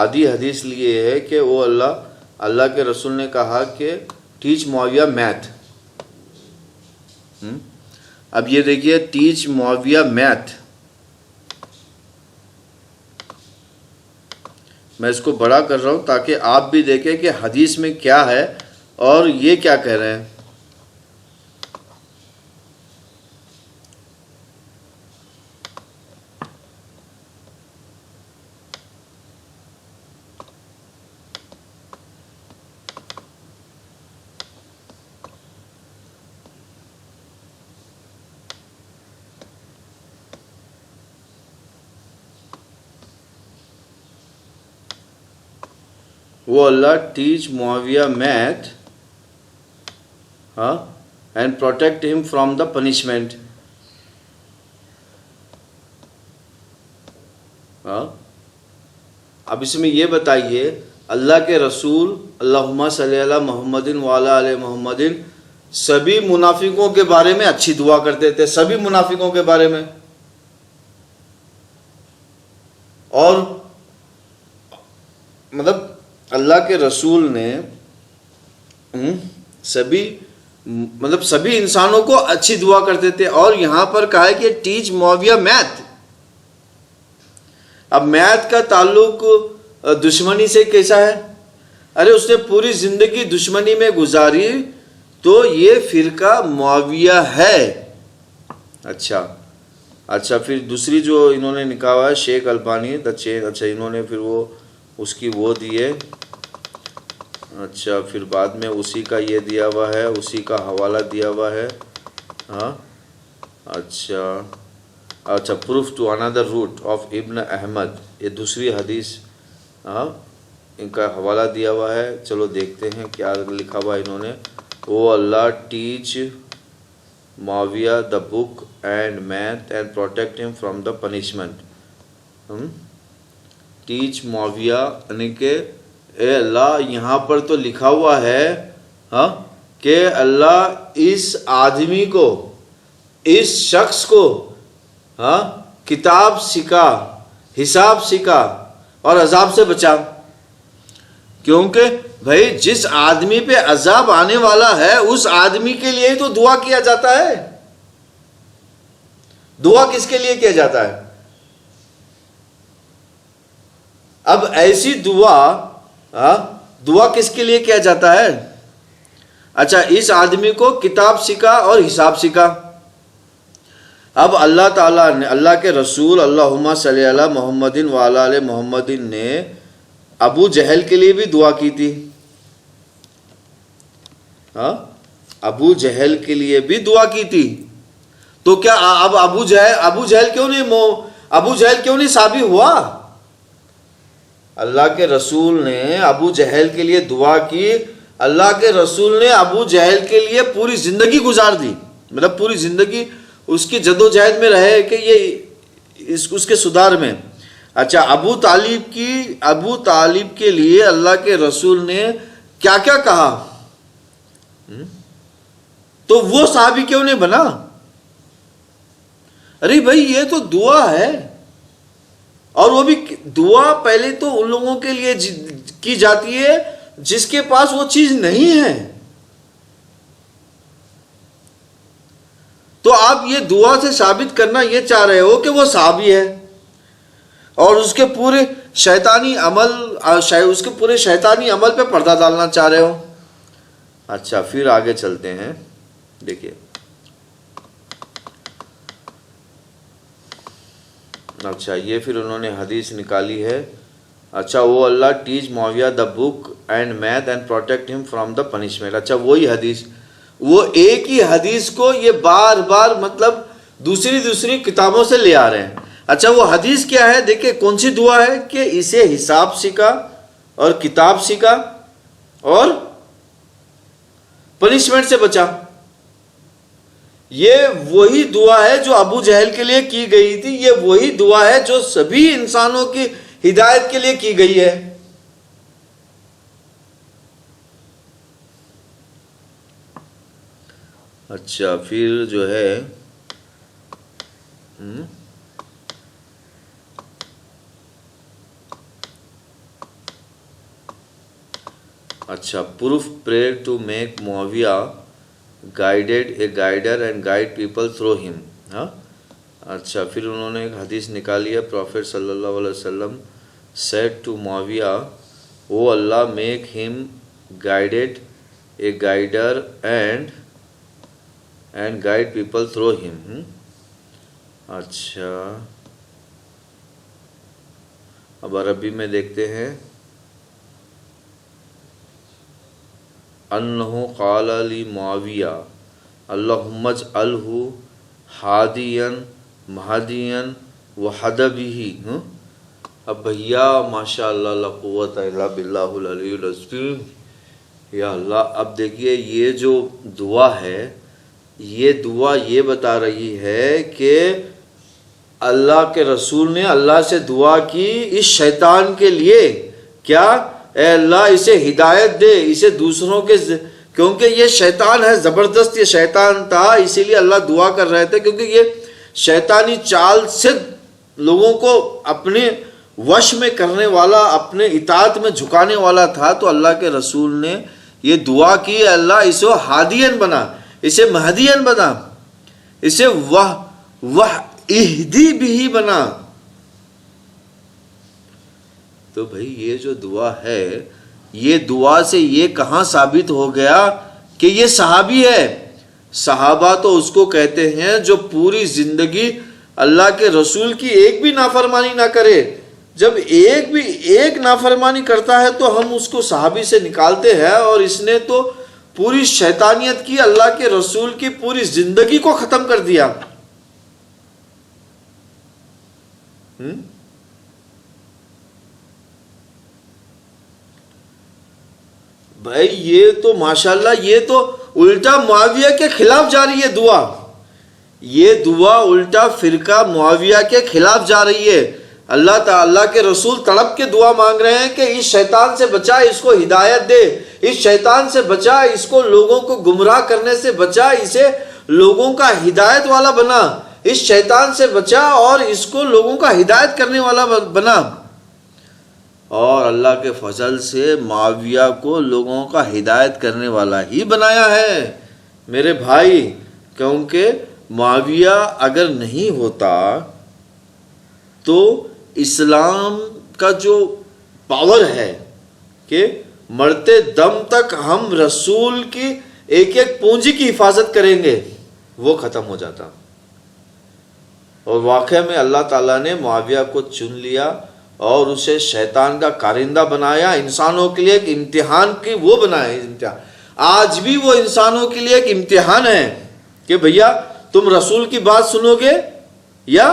آدھی حدیث لی ہے کہ وہ اللہ کے رسول نے کہا کہ ٹیچ معاویہ میتھ۔ اب یہ دیکھیے ٹیچ معاویہ میتھ، میں اس کو بڑا کر رہا ہوں تاکہ آپ بھی دیکھیں کہ حدیث میں کیا ہے اور یہ کیا کہہ رہے ہیں۔ وہ اللہ ٹیچ معاویہ میتھ، ہاں and protect him from the punishment, ہاں اب اس میں یہ بتائیے اللہ کے رسول اللہم صلی علی محمد وعلی آل محمد سبھی منافقوں کے بارے میں اچھی دعا کرتے تھے، سبھی منافقوں کے بارے میں، اور مطلب اللہ کے رسول نے سبھی انسانوں کو اچھی دعا کرتے تھے، اور یہاں پر کہا ہے کہ ٹیچ معاویہ میتھ۔ اب میتھ کا تعلق دشمنی سے کیسا ہے؟ ارے اس نے پوری زندگی دشمنی میں گزاری تو یہ فرقہ معاویہ ہے۔ اچھا پھر دوسری جو انہوں نے نکالا ہے شیخ البانی دا چین، اچھا انہوں نے پھر وہ اس کی وہ دیے، اچھا پھر بعد میں اسی کا یہ دیا ہوا ہے، اسی کا حوالہ دیا ہوا ہے، ہاں اچھا پروف ٹو اندر روٹ آف ابن احمد، یہ دوسری حدیث، ہاں ان کا حوالہ دیا ہوا ہے۔ چلو دیکھتے ہیں کیا لکھا ہوا انہوں نے۔ O Allah teach Muawiya the book and math and protect him from the punishment. Teach Muawiya یعنی کہ اے اللہ، یہاں پر تو لکھا ہوا ہے ہاں کہ اللہ اس آدمی کو، اس شخص کو ہاں کتاب سکھا، حساب سکھا اور عذاب سے بچا، کیونکہ بھائی جس آدمی پہ عذاب آنے والا ہے اس آدمی کے لیے تو دعا کیا جاتا ہے۔ دعا کس کے لیے کیا جاتا ہے؟ اب ایسی دعا کس کے لیے کیا جاتا ہے؟ اچھا اس آدمی کو کتاب سکھا اور حساب سکھا. اب اللہ تعالیٰ نے، اللہ کے رسول اللہم صلی علی محمد وعلی آل محمد نے ابو جہل کے لیے بھی دعا کی تھی. ہاں ابو جہل کے لیے بھی دعا کی تھی. تو کیا اب ابو جہل کیوں نہیں ثابت ہوا؟ اللہ کے رسول نے ابو جہل کے لیے دعا کی. اللہ کے رسول نے ابو جہل کے لیے پوری زندگی گزار دی، مطلب پوری زندگی اس کی جدوجہد میں رہے کہ یہ اس کے سدھار میں. اچھا ابو طالب کے لیے اللہ کے رسول نے کیا کیا کہا، تو وہ صحابی کیوں نہیں بنا؟ ارے بھائی یہ تو دعا ہے، اور وہ بھی دعا پہلے تو ان لوگوں کے لیے کی جاتی ہے جس کے پاس وہ چیز نہیں ہے. تو آپ یہ دعا سے ثابت کرنا یہ چاہ رہے ہو کہ وہ صحابی ہے اور اس کے پورے شیطانی عمل پہ پردہ ڈالنا چاہ رہے ہو. اچھا پھر آگے چلتے ہیں. دیکھیے اچھا یہ پھر انہوں نے حدیث نکالی ہے. اچھا وہ Allah teach Muawiya the book and math and protect him from the punishment. اچھا وہی حدیث، وہ ایک ہی حدیث کو یہ بار بار مطلب دوسری کتابوں سے لے آ رہے ہیں. اچھا وہ حدیث کیا ہے؟ دیکھیں کون سی دعا ہے کہ اسے حساب سکھا اور کتاب سکھا اور پنشمنٹ سے بچا. یہ وہی دعا ہے جو ابو جہل کے لیے کی گئی تھی، یہ وہی دعا ہے جو سبھی انسانوں کی ہدایت کے لیے کی گئی ہے. اچھا پھر جو ہے اچھا proof prayer to make Muawiya guided a guider and guide people through him. ہاں اچھا پھر انہوں نے ایک حدیث نکالی ہے. پروفیٹ صلی اللہ علیہ وسلم said to Muawiya O Allah make him guided a guider and guide people through him. اچھا اب عربی میں دیکھتے ہیں. انہو قال لی معاویہ اللہم اجعلہ ہادیا مہدیا وحد بہ. اب بھیا ماشاء اللہ لا قوت الا باللہ العلی العظیم. یا اللہ اب دیکھیے یہ جو دعا ہے، یہ دعا یہ بتا رہی ہے کہ اللہ کے رسول نے اللہ سے دعا کی اس شیطان کے لیے. کیا؟ اے اللہ اسے ہدایت دے، اسے دوسروں کے، کیونکہ یہ شیطان ہے، زبردست یہ شیطان تھا، اسی لیے اللہ دعا کر رہے تھے کیونکہ یہ شیطانی چال سے لوگوں کو اپنے وش میں کرنے والا، اپنے اطاعت میں جھکانے والا تھا. تو اللہ کے رسول نے یہ دعا کی اللہ اسے ہادین بنا، اسے مہدین بنا، اسے اہدی بھی بنا. تو بھئی یہ جو دعا ہے، یہ دعا سے یہ کہاں ثابت ہو گیا کہ یہ صحابی ہے؟ صحابہ تو اس کو کہتے ہیں جو پوری زندگی اللہ کے رسول کی ایک بھی نافرمانی نہ کرے. جب ایک نافرمانی کرتا ہے تو ہم اس کو صحابی سے نکالتے ہیں، اور اس نے تو پوری شیطانیت کی، اللہ کے رسول کی پوری زندگی کو ختم کر دیا. بھائی یہ تو ماشاءاللہ یہ تو الٹا معاویہ کے خلاف جا رہی ہے دعا. یہ دعا الٹا فرقہ معاویہ کے خلاف جا رہی ہے. اللہ تعالیٰ کے رسول تڑپ کے دعا مانگ رہے ہیں کہ اس شیطان سے بچا، اس کو ہدایت دے، اس شیطان سے بچا، اس کو لوگوں کو گمراہ کرنے سے بچا، اسے لوگوں کا ہدایت والا بنا، اس شیطان سے بچا اور اس کو لوگوں کا ہدایت کرنے والا بنا. اور اللہ کے فضل سے معاویہ کو لوگوں کا ہدایت کرنے والا ہی بنایا ہے میرے بھائی. کیونکہ معاویہ اگر نہیں ہوتا تو اسلام کا جو پاور ہے کہ مرتے دم تک ہم رسول کی ایک ایک پونجی کی حفاظت کریں گے وہ ختم ہو جاتا. اور واقعہ میں اللہ تعالیٰ نے معاویہ کو چن لیا اور اسے شیطان کا کارندہ بنایا، انسانوں کے لیے ایک امتحان کی وہ بنایا امتحان. آج بھی وہ انسانوں کے لیے ایک امتحان ہے کہ بھیا تم رسول کی بات سنو گے یا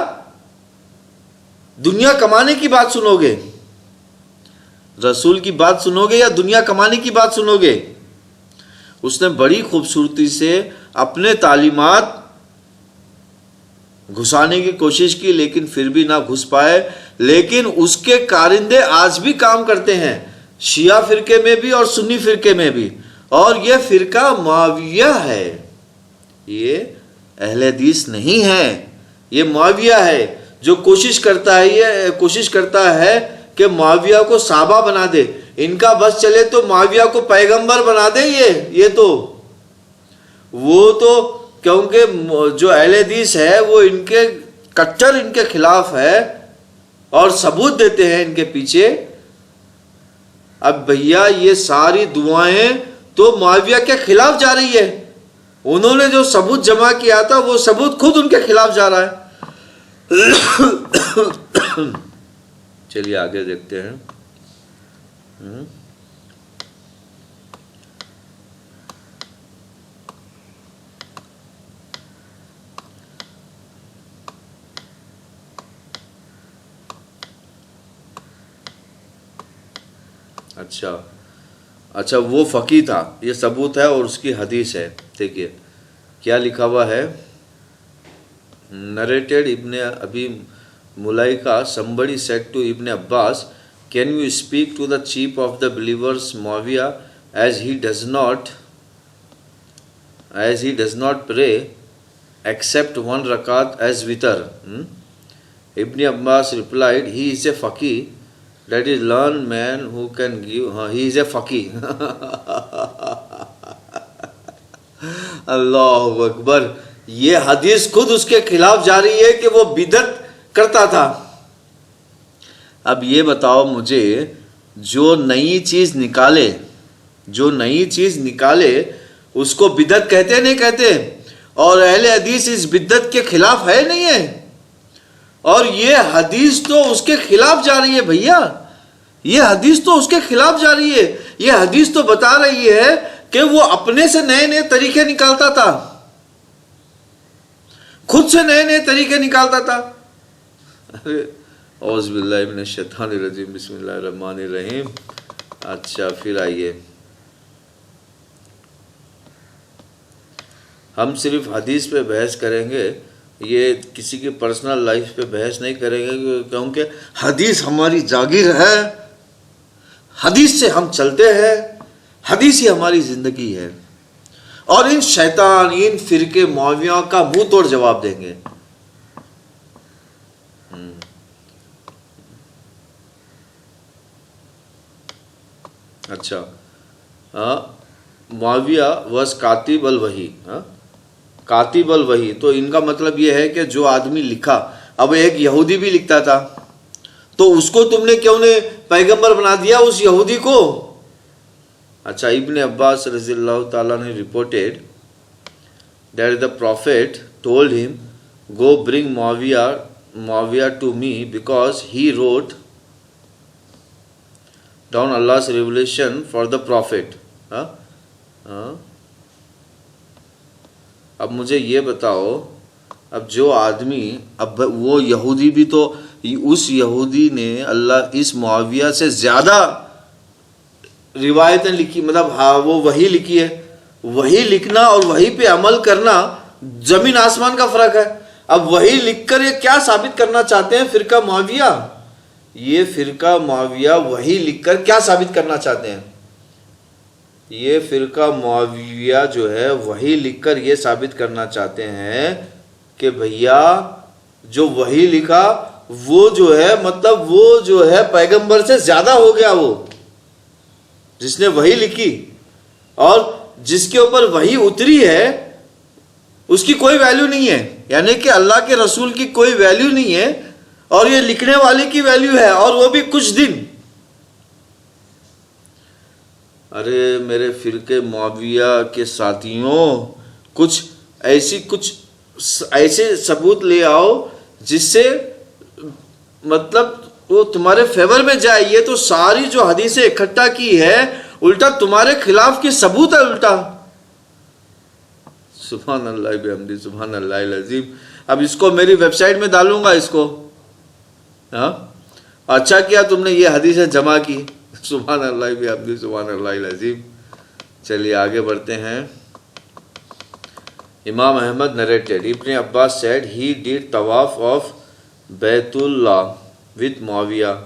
دنیا کمانے کی بات سنو گے؟ رسول کی بات سنو گے یا دنیا کمانے کی بات سنو گے؟ اس نے بڑی خوبصورتی سے اپنے تعلیمات گھسانے کی کوشش کی لیکن پھر بھی نہ گھس پائے. لیکن اس کے کارندے آج بھی کام کرتے ہیں، شیعہ فرقے میں بھی اور سنی فرقے میں بھی. اور یہ فرقہ معاویہ ہے، یہ اہل حدیث نہیں ہے، یہ معاویہ ہے جو کوشش کرتا ہے کہ معاویہ کو صحابہ بنا دے. ان کا بس چلے تو معاویہ کو پیغمبر بنا دے. یہ تو وہ تو کیونکہ جو اہل حدیث ہے وہ ان کے کٹر ان کے خلاف ہے اور ثبوت دیتے ہیں ان کے پیچھے. اب بھیا یہ ساری دعائیں تو معاویہ کے خلاف جا رہی ہے. انہوں نے جو ثبوت جمع کیا تھا وہ ثبوت خود ان کے خلاف جا رہا ہے. چلیے آگے دیکھتے ہیں. اچھا وہ فقی تھا، یہ ثبوت ہے اور اس کی حدیث ہے. دیکھیے کیا لکھا ہوا ہے. نریٹڈ ابن ابی ملائکہ somebody said to Ibn Abbas, can you speak to the chief of the believers Muawiyah as he does not pray except one rakat as witr? Ibn Abbas replied, he is a faqih, that is learned man who can give, he is a faqih. اللہ اکبر. یہ حدیث خود اس کے خلاف جا رہی ہے کہ وہ بدعت کرتا تھا. اب یہ بتاؤ مجھے، جو نئی چیز نکالے اس کو بدعت کہتے نہیں کہتے؟ اور اہل حدیث اس بدعت کے خلاف ہے نہیں ہے؟ اور یہ حدیث تو اس کے خلاف جا رہی ہے بھیا، یہ حدیث تو اس کے خلاف جا رہی ہے. یہ حدیث تو بتا رہی ہے کہ وہ اپنے سے نئے طریقے نکالتا تھا، خود سے نئے طریقے نکالتا تھا. اعوذ باللہ من الشیطان الرجیم، بسم اللہ الرحمن الرحیم. اچھا پھر آئیے، ہم صرف حدیث پہ بحث کریں گے، یہ کسی کی پرسنل لائف پہ بحث نہیں کریں گے، کیونکہ حدیث ہماری جاگیر ہے، حدیث سے ہم چلتے ہیں، حدیث ہی ہماری زندگی ہے. اور ان شیطانین فرقے معاویہ کا منہ توڑ جواب دیں گے. اچھا معاویہ واز کاتب الوحی. کاتب الوحی تو ان کا مطلب یہ ہے کہ جو آدمی لکھا. اب ایک یہودی بھی لکھتا تھا تو اس کو تم نے کیوں نے پیغمبر بنا دیا اس یہودی کو؟ اچھا ابن عباس رضی اللہ تعالیٰ نے reported that the prophet told him, go bring Muawiyah to me because he wrote down Allah's revelation for the prophet. اب مجھے یہ بتاؤ، اب جو آدمی، اب وہ یہودی بھی تو، اس یہودی نے اللہ اس معاویہ سے زیادہ روایتیں لکھی، مطلب وہ وہی لکھی ہے. وہی لکھنا اور وہی پہ عمل کرنا زمین آسمان کا فرق ہے. اب وہی لکھ کر یہ کیا ثابت کرنا چاہتے ہیں فرقہ معاویہ؟ یہ فرقہ معاویہ وہی لکھ کر کیا ثابت کرنا چاہتے ہیں؟ یہ فرقہ معاویہ جو ہے وہی لکھ کر یہ ثابت کرنا چاہتے ہیں کہ بھیا جو وہی لکھا وہ جو ہے، مطلب وہ جو ہے پیغمبر سے زیادہ ہو گیا. وہ جس نے وہی لکھی اور جس کے اوپر وہی اتری ہے اس کی کوئی ویلیو نہیں ہے، یعنی کہ اللہ کے رسول کی کوئی ویلیو نہیں ہے اور یہ لکھنے والے کی ویلیو ہے، اور وہ بھی کچھ دن. ارے میرے فرقے معاویہ کے ساتھیوں، کچھ ایسے ثبوت لے آؤ جس سے مطلب وہ تمہارے فیور میں جائے. یہ تو ساری جو حدیثیں اکٹھا کی ہے الٹا تمہارے خلاف کی ثبوت ہے الٹا. سبحان اللہ بحمدہ، سبحان اللہ العظیم. اب اس کو میری ویب سائٹ میں ڈالوں گا اس کو. ہاں اچھا کیا تم نے یہ حدیثیں جمع کی. سبحان اللہ بحمدہ، سبحان اللہ العظیم. چلیے آگے بڑھتے ہیں. امام Ahmad narrated, Ibn Abbas said he did tawaf of Baytullah with Muawiyah.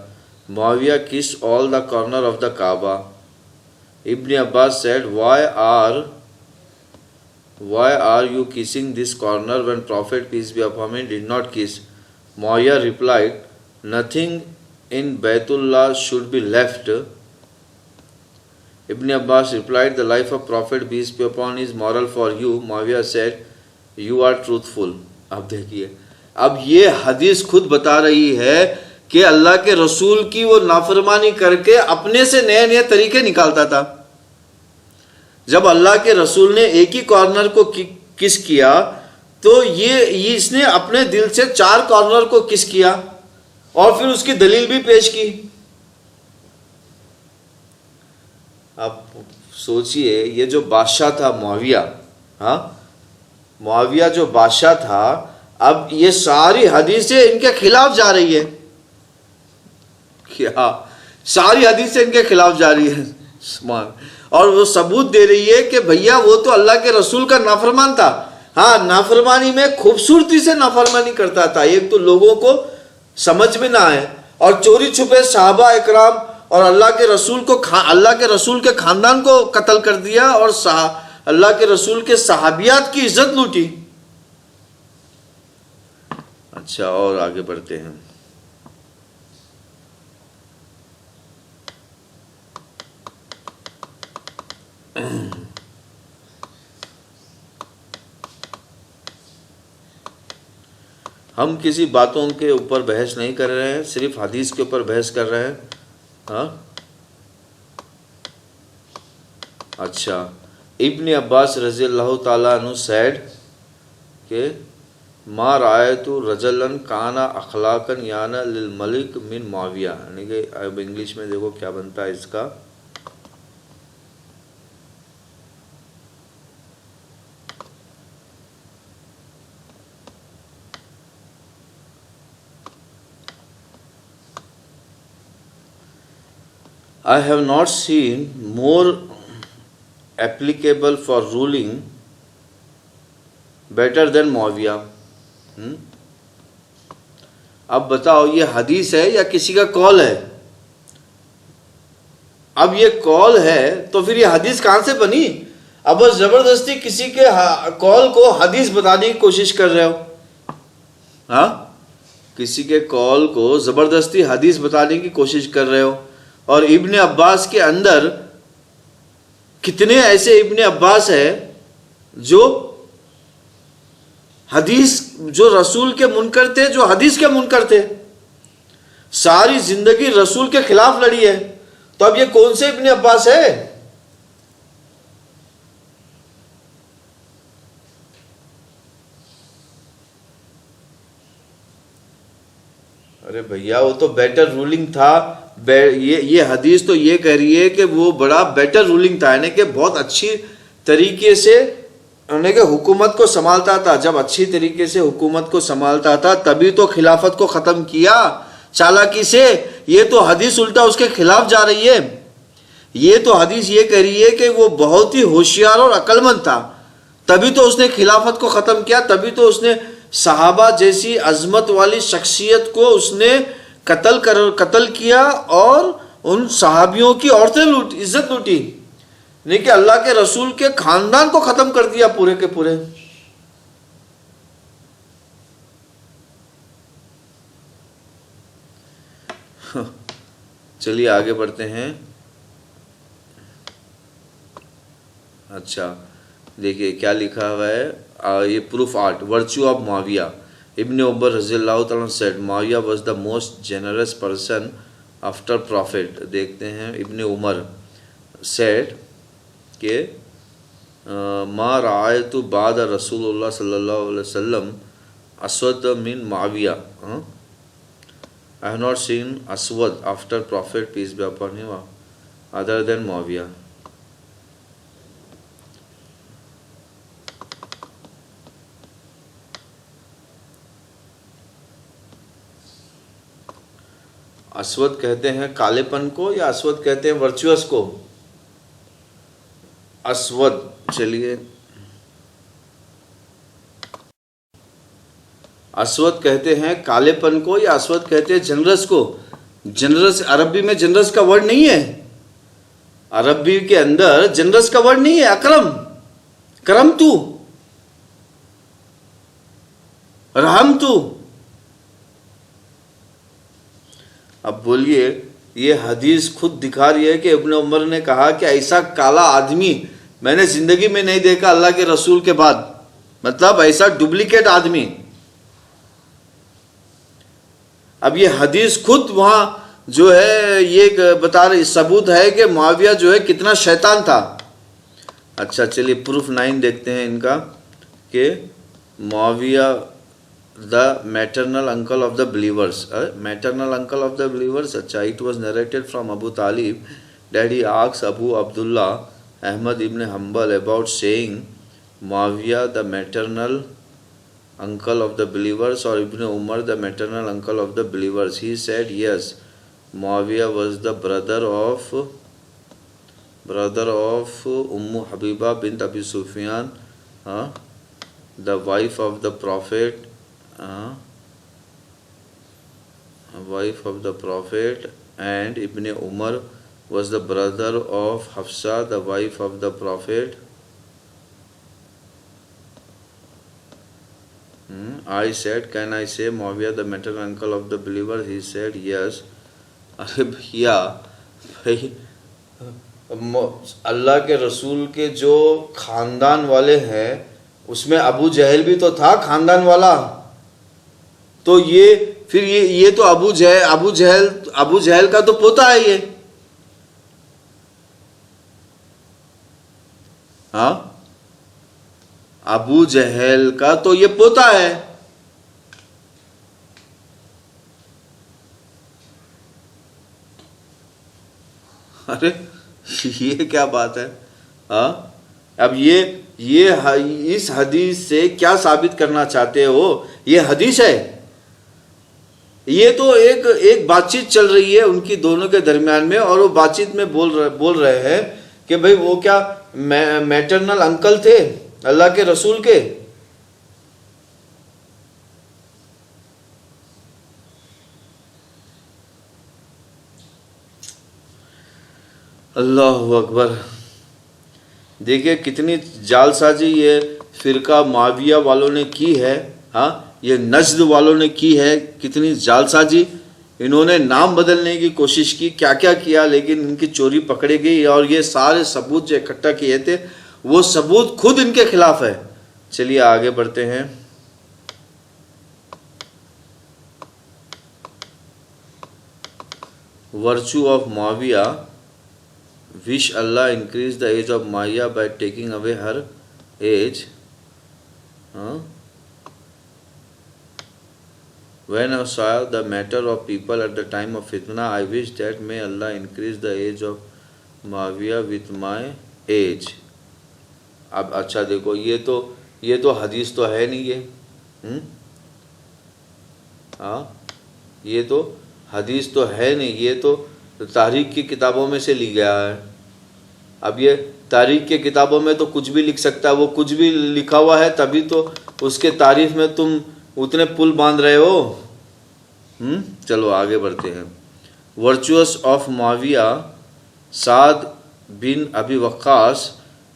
Muawiyah kissed all the corner of the Kaaba. Ibn Abbas said, why are you kissing this corner when Prophet peace be upon him did not kiss? Muawiyah replied, nothing in Baytullah should be left. Ibn Abbas replied, the life of Prophet peace be upon him is moral for you. Muawiyah said, you are truthful. اب دیکھیے، اب یہ حدیث خود بتا رہی ہے کہ اللہ کے رسول کی وہ نافرمانی کر کے اپنے سے نئے نئے طریقے نکالتا تھا. جب اللہ کے رسول نے ایک ہی کارنر کو کس کیا تو یہ اس نے اپنے دل سے 4 کارنر کو کس کیا اور پھر اس کی دلیل بھی پیش کی. آپ سوچئے یہ جو بادشاہ تھا معاویہ، ہاں معاویہ جو بادشاہ تھا، اب یہ ساری حدیثیں ان کے خلاف جا رہی ہے. کیا ساری حدیثیں ان کے خلاف جا رہی ہے اور وہ ثبوت دے رہی ہے کہ بھیا وہ تو اللہ کے رسول کا نافرمان تھا. ہاں نافرمانی میں خوبصورتی سے نافرمانی کرتا تھا. ایک تو لوگوں کو سمجھ میں نہ آئے اور چوری چھپے صحابہ اکرام اور اللہ کے رسول کے خاندان کو قتل کر دیا اور اللہ کے رسول کے صحابیات کی عزت لوٹی. اچھا اور آگے بڑھتے ہیں. ہم کسی باتوں کے اوپر بحث نہیں کر رہے ہیں، صرف حدیث کے اوپر بحث کر رہے ہیں. ہاں اچھا، ابن عباس رضی اللہ تعالیٰ عنہ said کہ ما رأیت رجلا کان اخلاقا یانا للملک من معاویہ. یعنی کہ اب انگلش میں دیکھو کیا بنتا ہے اس کا. I have not seen more applicable for ruling better than Muawiyah. اب بتاؤ یہ حدیث ہے یا کسی کا قول ہے؟ اب یہ قول ہے تو پھر یہ حدیث کہاں سے بنی؟ اب بس زبردستی کسی کے قول کو حدیث بتانے کی کوشش کر رہے ہو. ہاں کسی کے قول کو زبردستی حدیث بتانے کی کوشش کر رہے ہو. اور ابن عباس کے اندر کتنے ایسے ابن عباس ہیں جو حدیث جو رسول کے منکر تھے، جو حدیث کے منکر تھے، ساری زندگی رسول کے خلاف لڑی ہے. تو اب یہ کون سے ابن عباس ہے؟ ارے بھیا وہ تو بیٹر رولنگ تھا. یہ حدیث تو یہ کہہ رہی ہے کہ وہ بڑا بیٹر رولنگ تھا، یعنی کہ بہت اچھی طریقے سے یعنی کہ حکومت کو سنبھالتا تھا. جب اچھی طریقے سے حکومت کو سنبھالتا تھا تبھی تو خلافت کو ختم کیا چالاکی سے. یہ تو حدیث الٹا اس کے خلاف جا رہی ہے. یہ تو حدیث یہ کہہ رہی ہے کہ وہ بہت ہی ہوشیار اور عقل مند تھا، تبھی تو اس نے خلافت کو ختم کیا، تبھی تو اس نے صحابہ جیسی عظمت والی شخصیت کو اس نے قتل کیا اور ان صحابیوں کی عورتیں عزت لوٹی. نہیں کہ اللہ کے رسول کے خاندان کو ختم کر دیا پورے کے پورے. چلیے آگے بڑھتے ہیں. اچھا دیکھیے کیا لکھا ہوا ہے. یہ پروف آرٹ ورچو آف معاویہ. ابن عمر رضی اللہ تعالیٰ said Muawiya was the most generous person after prophet. دیکھتے ہیں ابن عمر said کہ ما رأيت بعد رسول اللہ صلی اللہ علیہ وسلم اسود من معاویہ. I have not seen Aswad after Prophet peace be upon him other than Muawiyah. اسود کہتے ہیں کالے پن کو یا اسود کہتے ہیں ورچوس کو؟ اسود. چلیے اسود کہتے ہیں کالے پن کو یا اسود کہتے ہیں جنرس کو؟ جنرس عربی میں جنرس کا ورڈ نہیں ہے. عربی کے اندر جنرس کا ورڈ نہیں ہے. اکرم، کرم تو، رحم تو. اب بولیے، یہ حدیث خود دکھا رہی ہے کہ ابن عمر نے کہا کہ ایسا کالا آدمی میں نے زندگی میں نہیں دیکھا اللہ کے رسول کے بعد. مطلب ایسا ڈپلیکیٹ آدمی. اب یہ حدیث خود وہاں جو ہے یہ بتا رہی، ثبوت ہے کہ معاویہ جو ہے کتنا شیطان تھا. اچھا چلیے پروف 9 دیکھتے ہیں ان کا کہ معاویہ the maternal uncle of the believers. Maternal uncle of the believers. اچھا, it was narrated from Abu Talib that he asked Abu Abdullah Ahmad ibn Hanbal about saying Muawiyah the maternal uncle of the believers or Ibn Umar the maternal uncle of the believers. He said yes, Muawiyah was the brother of Habiba bint Abi Sufyan, the wife of the Prophet, and Ibn Umar was the brother of Hafsa, the wife of the Prophet. I said, can I say Muawiyah the maternal uncle of the believers? He said yes. اللہ کے رسول کے جو خاندان والے ہیں اس میں ابو جہل بھی تو تھا خاندان والا. تو یہ پھر یہ تو ابو جہل کا تو پوتا ہے یہ. ہاں, ابو جہل کا تو یہ پوتا ہے. ارے یہ کیا بات ہے؟ ہاں, اب یہ اس حدیث سے کیا ثابت کرنا چاہتے ہو؟ یہ حدیث ہے. یہ تو ایک بات چیت چل رہی ہے ان کی دونوں کے درمیان میں, اور وہ بات چیت میں بول رہے ہیں کہ بھئی وہ کیا میٹرنل انکل تھے اللہ کے رسول کے. اللہ اکبر. دیکھیں کتنی جال سازی یہ فرقہ معاویہ والوں نے کی ہے. ہاں, یہ نجد والوں نے کی ہے کتنی جال سازی. انہوں نے نام بدلنے کی کوشش کی, کیا کیا کیا, لیکن ان کی چوری پکڑی گئی. اور یہ سارے ثبوت جو اکٹھا کیے تھے وہ ثبوت خود ان کے خلاف ہے. چلیے آگے بڑھتے ہیں. Virtue of Muawiya, wish Allah increase the age of Maya by taking away her age. When I saw the matter of people at the time of fitna, I wish that may Allah increase the age of Muawiyah with my age. اب اچھا دیکھو, یہ تو حدیث تو ہے نہیں یہ. ہاں, یہ تو حدیث تو ہے نہیں, یہ تو تاریخ کی کتابوں میں سے لی گیا ہے. اب یہ تاریخ کے کتابوں میں تو کچھ بھی لکھ سکتا ہے, وہ کچھ بھی لکھا ہوا ہے تبھی تو اس کے تعریف میں تم اتنے پل باندھ رہے ہو. چلو آگے بڑھتے ہیں. ورچوس آف معاویہ, سعد بن ابی وقاص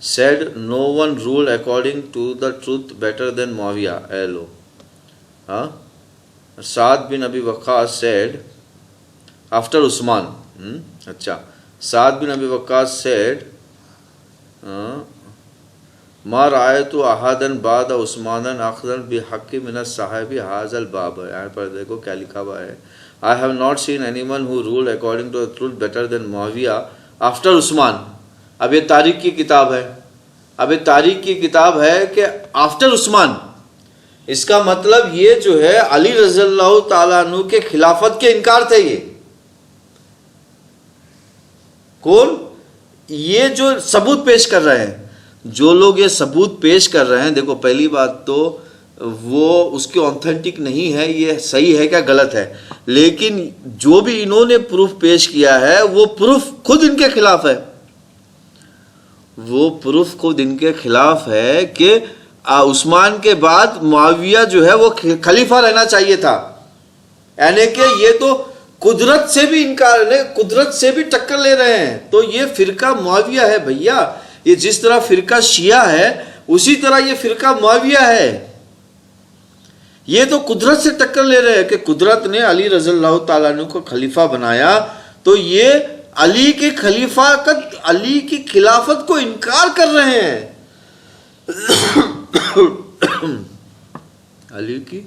said no one ruled according to the truth better than Muawiyah. Hello. Sa'd bin Abi Waqqas said after Usman. اچھا, سعد بن ابی وقاص said ما رأيت أحدا بعد عثمان أخذا بحق من الصحابة هذا الباب. یہاں پر دیکھو کیا لکھا ہوا ہے. I have not seen anyone who ruled according to the truth better than Muawiyah after Usman. اب یہ تاریخ کی کتاب ہے، اب یہ تاریخ کی کتاب ہے کہ آفٹر عثمان، اس کا مطلب یہ جو ہے علی رضی اللہ تعالیٰ عنہ کے خلافت کے انکار تھے. یہ کون؟ یہ جو ثبوت پیش کر رہے ہیں، جو لوگ یہ ثبوت پیش کر رہے ہیں، دیکھو پہلی بات تو وہ اس کے آتھینٹک نہیں ہے، یہ صحیح ہے کیا غلط ہے، لیکن جو بھی انہوں نے پروف پیش کیا ہے وہ پروف خود ان کے خلاف ہے. وہ پروف خود ان کے خلاف ہے کہ عثمان کے بعد معاویہ جو ہے وہ خلیفہ رہنا چاہیے تھا. یعنی کہ یہ تو قدرت سے بھی انکار، قدرت سے بھی ٹکر لے رہے ہیں. تو یہ فرقہ معاویہ ہے بھیا. یہ جس طرح فرقہ شیعہ ہے اسی طرح یہ فرقہ معاویہ ہے. یہ تو قدرت سے ٹکر لے رہے ہیں کہ قدرت نے علی رضی اللہ تعالیٰ عنہ کو خلیفہ بنایا، تو یہ علی کے علی کی خلافت کو انکار کر رہے ہیں. علی کی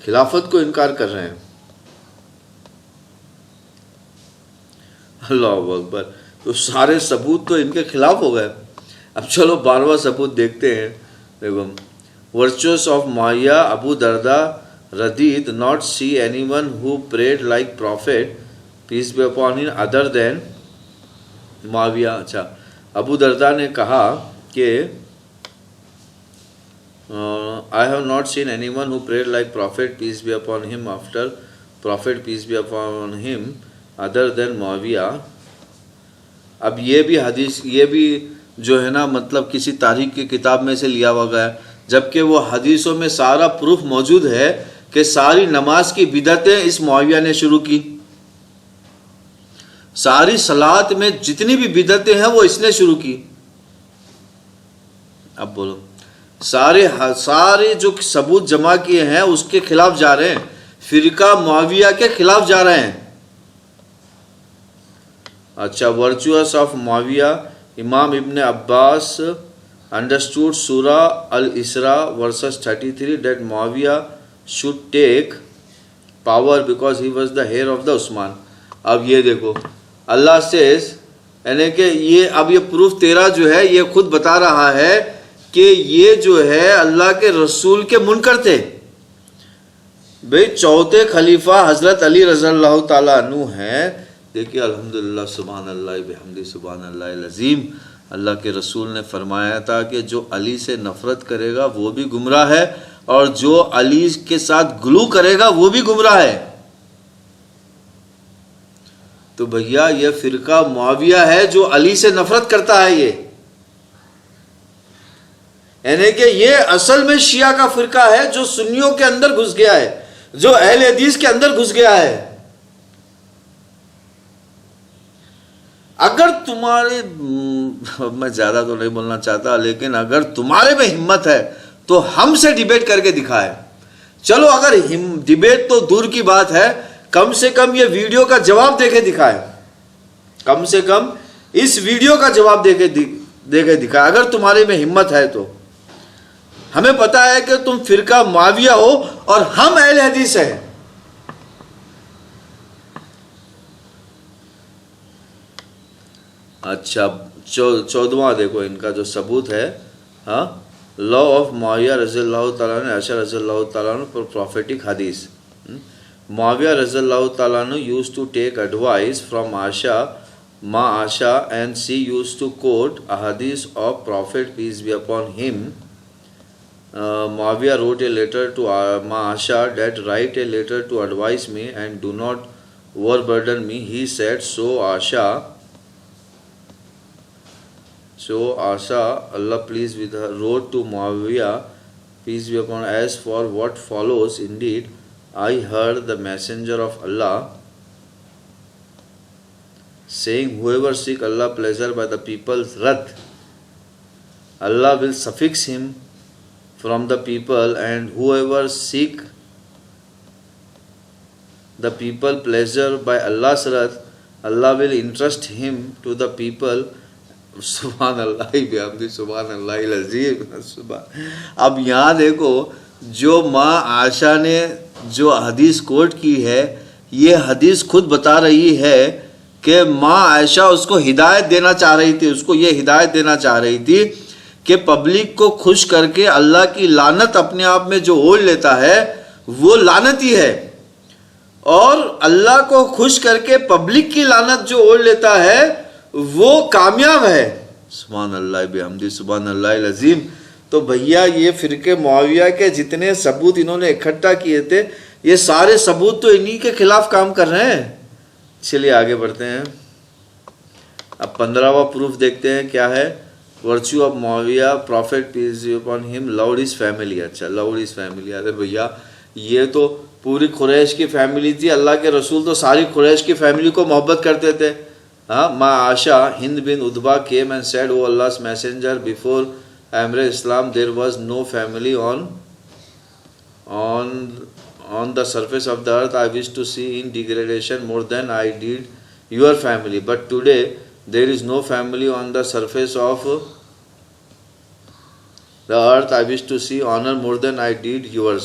خلافت کو انکار کر رہے ہیں. اللہ اکبر. تو سارے ثبوت تو ان کے خلاف ہو گئے. اب چلو 12واں ثبوت دیکھتے ہیں. دیکھو virtues of Muawiyah. Abu Darda did not see anyone who prayed like Prophet, peace be upon him, other than Muawiyah. اچھا، ابو دردہ نے کہا کہ I have not seen anyone who prayed like Prophet, peace be upon him, after Prophet, peace be upon him, other than Muawiyah. اب یہ بھی حدیث، یہ بھی جو ہے نا مطلب کسی تاریخ کی کتاب میں سے لیا ہوا گیا ہے، جبکہ وہ حدیثوں میں سارا پروف موجود ہے کہ ساری نماز کی بدعتیں اس معاویہ نے شروع کی. ساری صلات میں جتنی بھی بدعتیں ہیں وہ اس نے شروع کی. اب بولو، سارے جو ثبوت جمع کیے ہیں اس کے خلاف جا رہے ہیں، فرقہ معاویہ کے خلاف جا رہے ہیں. اچھا، ورچوس آف معاویہ. امام ابن عباس understood Surah Al-Isra verses 33 that Muawiyah should take power because he was the heir of the Usman. اب یہ دیکھو اللہ says، یعنی کہ یہ اب یہ پروف تیرا جو ہے یہ خود بتا رہا ہے کہ یہ جو ہے اللہ کے رسول کے منکر تھے. بھئی چوتھے خلیفہ حضرت علی رضی اللہ تعالیٰ عنہ ہیں. دیکھیے الحمدللہ، سبحان اللہ بحمدہ، سبحان اللہ العظیم. اللہ کے رسول نے فرمایا تھا کہ جو علی سے نفرت کرے گا وہ بھی گمراہ ہے، اور جو علی کے ساتھ گلو کرے گا وہ بھی گمراہ ہے. تو بھیا یہ فرقہ معاویہ ہے جو علی سے نفرت کرتا ہے. یہ یعنی کہ یہ اصل میں شیعہ کا فرقہ ہے جو سنیوں کے اندر گھس گیا ہے، جو اہل حدیث کے اندر گھس گیا ہے. اگر تمہارے، میں زیادہ تو نہیں بولنا چاہتا، لیکن اگر تمہارے میں ہمت ہے تو ہم سے ڈیبیٹ کر کے دکھائے. چلو اگر ڈیبیٹ تو دور کی بات ہے، کم سے کم یہ ویڈیو کا جواب دے کے دکھائے. کم سے کم اس ویڈیو کا جواب دے کے دکھائے اگر تمہارے میں ہمت ہے تو. ہمیں پتا ہے کہ تم فرقہ معاویہ ہو اور ہم اہل حدیث ہیں. اچھا 14واں دیکھو ان کا جو ثبوت ہے. ہاں، لا آف معاویہ رضی اللہ تعالیٰ عنہ، عائشہ رضی اللہ تعالیٰ عنہ پر پروفیٹک حدیث. معاویہ رضی اللہ تعالیٰ عنہ used to take advice from Aisha and she used to quote a hadith of Prophet, peace be upon him. Muawiyah wrote a letter to Aisha that write a letter to advise me and do not overburden me. He said, so Aisha, Allah pleased with her, wrote to Muawiyah, peace be upon him, as for what follows, indeed, I heard the messenger of Allah saying, whoever seek Allah pleasure by the people's wrath, Allah will suffix him from the people, and whoever seek the people pleasure by Allah's wrath, Allah will entrust him to the people. سبحان اللہ بحمدہ، سبحان اللہ العظیم. اب یہاں دیکھو جو ماں عائشہ نے جو حدیث کوٹ کی ہے، یہ حدیث خود بتا رہی ہے کہ ماں عائشہ اس کو ہدایت دینا چاہ رہی تھی، اس کو یہ ہدایت دینا چاہ رہی تھی کہ پبلک کو خوش کر کے اللہ کی لعنت اپنے آپ میں جو اوڑھ لیتا ہے وہ لعنتی ہے، اور اللہ کو خوش کر کے پبلک کی لعنت جو اوڑھ لیتا ہے وہ کامیاب ہے۔ سبحان اللہ بحمدہ، سبحان اللہ العظیم۔ تو بھیا یہ فرقے معاویہ کے جتنے ثبوت انہوں نے اکٹھا کیے تھے، یہ سارے ثبوت تو انہی کے خلاف کام کر رہے ہیں۔ چلیے آگے بڑھتے ہیں۔ اب 15واں پروف دیکھتے ہیں کیا ہے۔ Virtue of Muawiya, prophet peace be upon him lord his family. اچھا، لوڈ ہز فیملی، ارے بھیا یہ تو پوری قریش کی فیملی تھی، اللہ کے رسول تو ساری قریش کی فیملی کو محبت کرتے تھے۔ ہاں، ما عائشہ ہند بن عتبہ came and said, O Allah's messenger, before I embraced Islam there was no family on the surface of the earth I wish to see in degradation more than I did your family, but today there is no family on the surface of the earth I wish to see honor more than I did yours.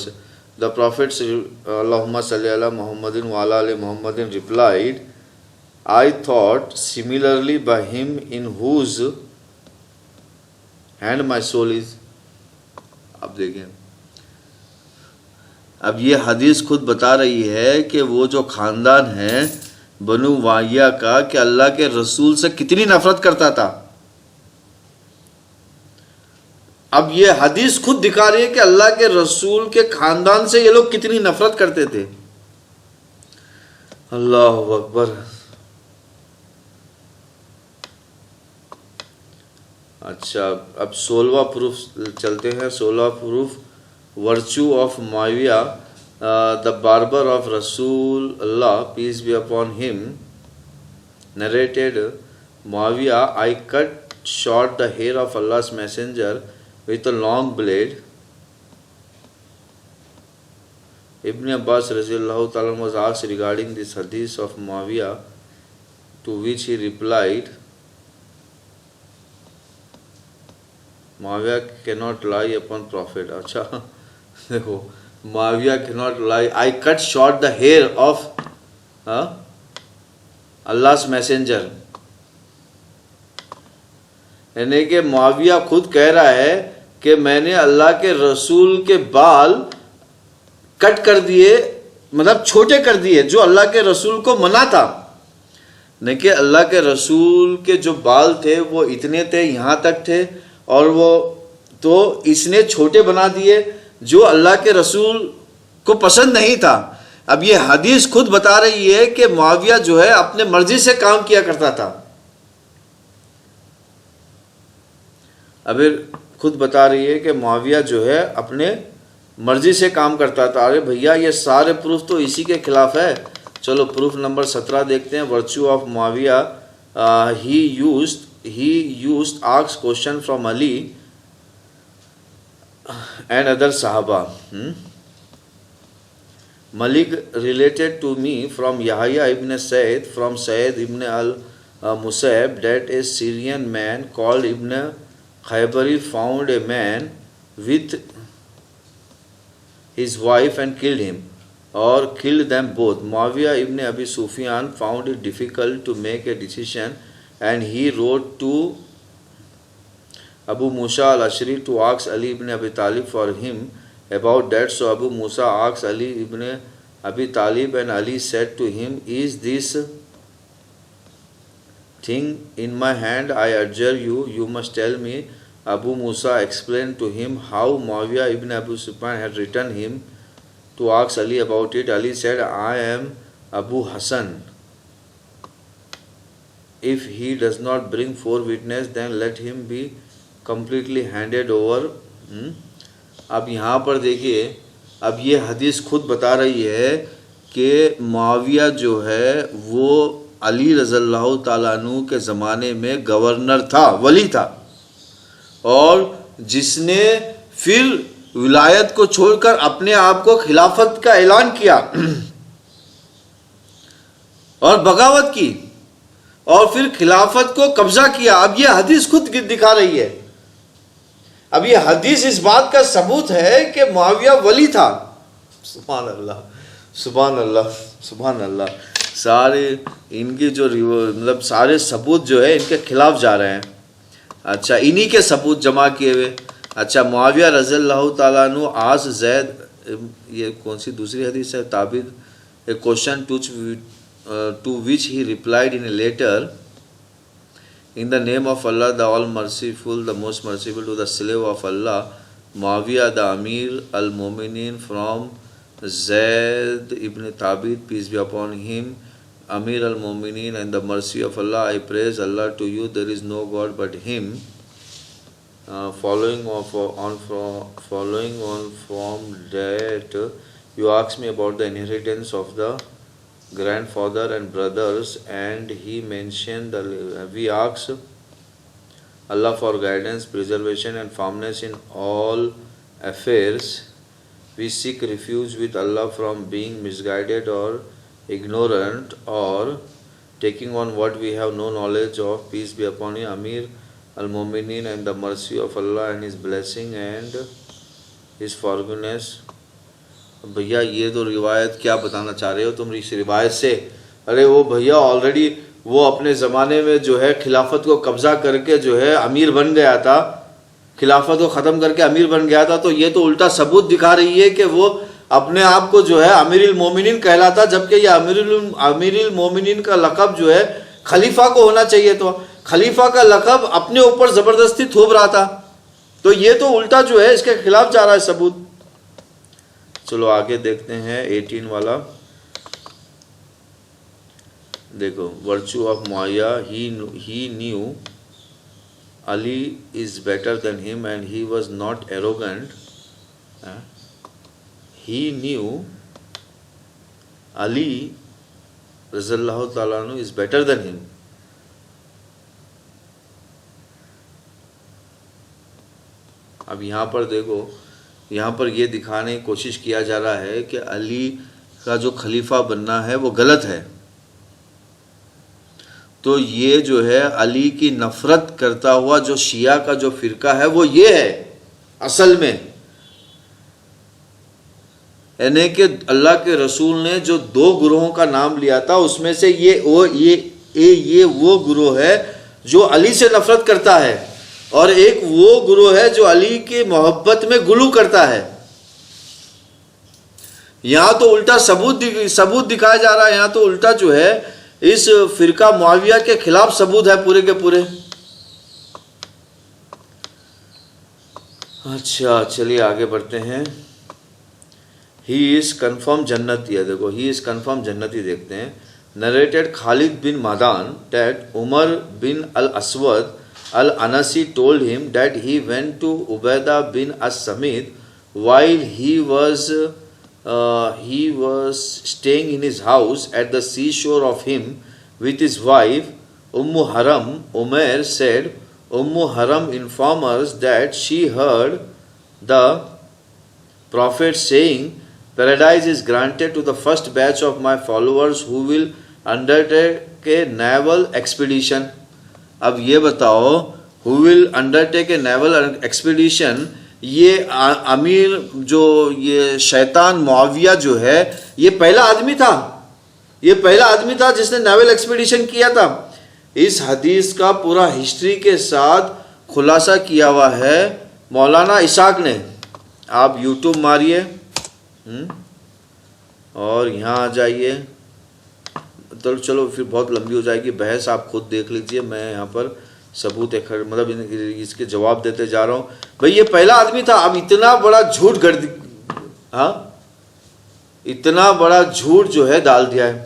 The Prophet Allahumma salli ala Muhammadin wa ala ali Muhammadin replied, I thought similarly by him in whose hand my soul is. اب دیکھیں، اب یہ حدیث خود بتا رہی ہے کہ وہ جو خاندان ہے بنو وائیہ کا، کہ اللہ کے رسول سے کتنی نفرت کرتا تھا۔ اب یہ حدیث خود دکھا رہی ہے کہ اللہ کے رسول کے خاندان سے یہ لوگ کتنی نفرت کرتے تھے۔ اللہ اکبر۔ اچھا، اب 16واں پروف چلتے ہیں۔ 16واں proof, virtue of Muawiya the barber of Rasul Allah peace be upon him narrated Muawiya I cut short the hair of Allah's messenger with a long blade. Ibn Abbas رضی اللہ تعالیٰ عنہ was asked regarding this hadith of Muawiyah, to which he replied, Muawiyah cannot lie upon Prophet. اچھا دیکھو، معاویہ cannot lie. I cut short the hair of Allah's messenger. یعنی کہ معاویہ خود کہہ رہا ہے کہ میں نے اللہ کے رسول کے بال کٹ کر دیے، مطلب چھوٹے کر دیے، جو اللہ کے رسول کو منع تھا۔ نہیں کہ اللہ کے رسول کے جو بال تھے وہ اتنے تھے، یہاں تک تھے، اور وہ تو اس نے چھوٹے بنا دیے جو اللہ کے رسول کو پسند نہیں تھا۔ اب یہ حدیث خود بتا رہی ہے کہ معاویہ جو ہے اپنے مرضی سے کام کیا کرتا تھا۔ اب خود بتا رہی ہے کہ معاویہ جو ہے اپنے مرضی سے کام کرتا تھا۔ ارے بھیا یہ سارے پروف تو اسی کے خلاف ہے۔ چلو پروف نمبر 17 دیکھتے ہیں۔ Virtue of Muawiya, he used ask question from Ali and other Sahaba. Malik related to me from Yahya ibn Sa'id from Sa'id ibn al-Musayyab that a Syrian man called Ibn Khaybari found a man with his wife and killed him, or killed them both. Muawiyah ibn Abi Sufyan found it difficult to make a decision, and he wrote to Abu Musa al-Ashri to ask Ali ibn Abi Talib for him about that. So Abu Musa asked Ali ibn Abi Talib, and Ali said to him, Is this thing in my hand? I adjure you, you must tell me. Abu Musa explained to him how Muawiyah ibn Abu Sufyan had written him to ask Ali about it. Ali said, I am Abu Hassan. If he does not bring 4 witnesses, then let him be completely handed over. اب یہاں پر دیکھیے، اب یہ حدیث خود بتا رہی ہے کہ معاویہ جو ہے وہ علی رضی اللہ تعالیٰ عنہ کے زمانے میں گورنر تھا، ولی تھا، اور جس نے پھر ولایت کو چھوڑ کر اپنے آپ کو خلافت کا اعلان کیا اور بغاوت کی، اور پھر خلافت کو قبضہ کیا۔ اب یہ حدیث خود دکھا رہی ہے، اب یہ حدیث اس بات کا ثبوت ہے کہ معاویہ ولی تھا۔ سبحان اللہ، سبحان اللہ، سبحان اللہ۔ سارے ان کی جو مطلب سارے ثبوت جو ہے ان کے خلاف جا رہے ہیں. اچھا انہی کے ثبوت جمع کیے ہوئے. اچھا معاویہ رضی اللہ تعالیٰ عنہ آس زید, یہ کون سی دوسری حدیث ہے, تابد, a question to which he replied in a letter, in the name of Allah the all merciful, the most merciful, to the slave of Allah Muawiyah the Amir al-Mu'minin, from Zaid ibn Thabit, peace be upon him, Amir al-Mu'minin, and the mercy of Allah, I praise Allah to you, there is no God but him. Following on from that, you asked me about the inheritance of the grandfather and brothers, and he mentioned we asked Allah for guidance, preservation and firmness in all affairs. We seek refuge with Allah from being misguided or ignorant or taking on what we have no knowledge of. Peace be upon him, Amir al-Mu'minin, and the mercy of Allah and his blessing and his forgiveness. بھیا یہ تو روایت کیا بتانا چاہ رہے ہو تم اس روایت سے؟ ارے وہ بھیا آلریڈی وہ اپنے زمانے میں جو ہے خلافت کو قبضہ کر کے جو ہے امیر بن گیا تھا, خلافت کو ختم کر کے امیر بن گیا تھا, تو یہ تو الٹا ثبوت دکھا رہی ہے کہ وہ اپنے آپ کو جو ہے امیر المومنین کہلاتا, جبکہ یہ امیر المومنین کا لقب جو ہے خلیفہ کو ہونا چاہیے, تو خلیفہ کا لقب اپنے اوپر زبردستی تھوپ رہا تھا, تو یہ تو الٹا جو ہے اس کے خلاف جا رہا ہے ثبوت. چلو آگے دیکھتے ہیں 18 والا. دیکھو virtue of Muawiya, he knew Ali is better than him and he was not arrogant. He knew Ali رضی اللہ تعالیٰ عنہ is better than him. اب یہاں پر دیکھو, یہاں پر یہ دکھانے کی کوشش کیا جا رہا ہے کہ علی کا جو خلیفہ بننا ہے وہ غلط ہے. تو یہ جو ہے علی کی نفرت کرتا ہوا جو شیعہ کا جو فرقہ ہے وہ یہ ہے اصل میں, یعنی کہ اللہ کے رسول نے جو 2 گروہوں کا نام لیا تھا اس میں سے یہ وہ گروہ ہے جو علی سے نفرت کرتا ہے, اور ایک وہ گروہ ہے جو علی کی محبت میں گلو کرتا ہے. یہاں تو الٹا ثبوت دکھایا جا رہا ہے, یہاں تو الٹا جو ہے اس فرقہ معاویہ کے خلاف ثبوت ہے پورے کے پورے. اچھا چلیے آگے بڑھتے ہیں. ہی از کنفرم جنتی ہے, دیکھو ہی از کنفرم جنتی دیکھتے ہیں. Narrated Khalid bin Madan that Umar bin al-Aswad Al-Anasi told him that he went to Ubaidah bin as-Samit while he was staying in his house at the seashore of him with his wife Haram. Umair said, Haram informed us that she heard the Prophet saying, paradise is granted to the first batch of my followers who will undertake a naval expedition. اب یہ بتاؤ, who will undertake a naval expedition, یہ امیر جو یہ شیطان معاویہ جو ہے یہ پہلا آدمی تھا جس نے نیول ایکسپیڈیشن کیا تھا. اس حدیث کا پورا ہسٹری کے ساتھ خلاصہ کیا ہوا ہے مولانا اسحاق نے. آپ یوٹیوب ماریے اور یہاں آ جائیے, چلو پھر بہت لمبی ہو جائے گی بحث, آپ خود دیکھ لیجئے, میں یہاں پر ثبوت مطلب اس کے جواب دیتے جا رہا ہوں. بھئی یہ پہلا آدمی تھا. اب اتنا بڑا جھوٹ اتنا بڑا جھوٹ جو ہے ڈال دیا ہے.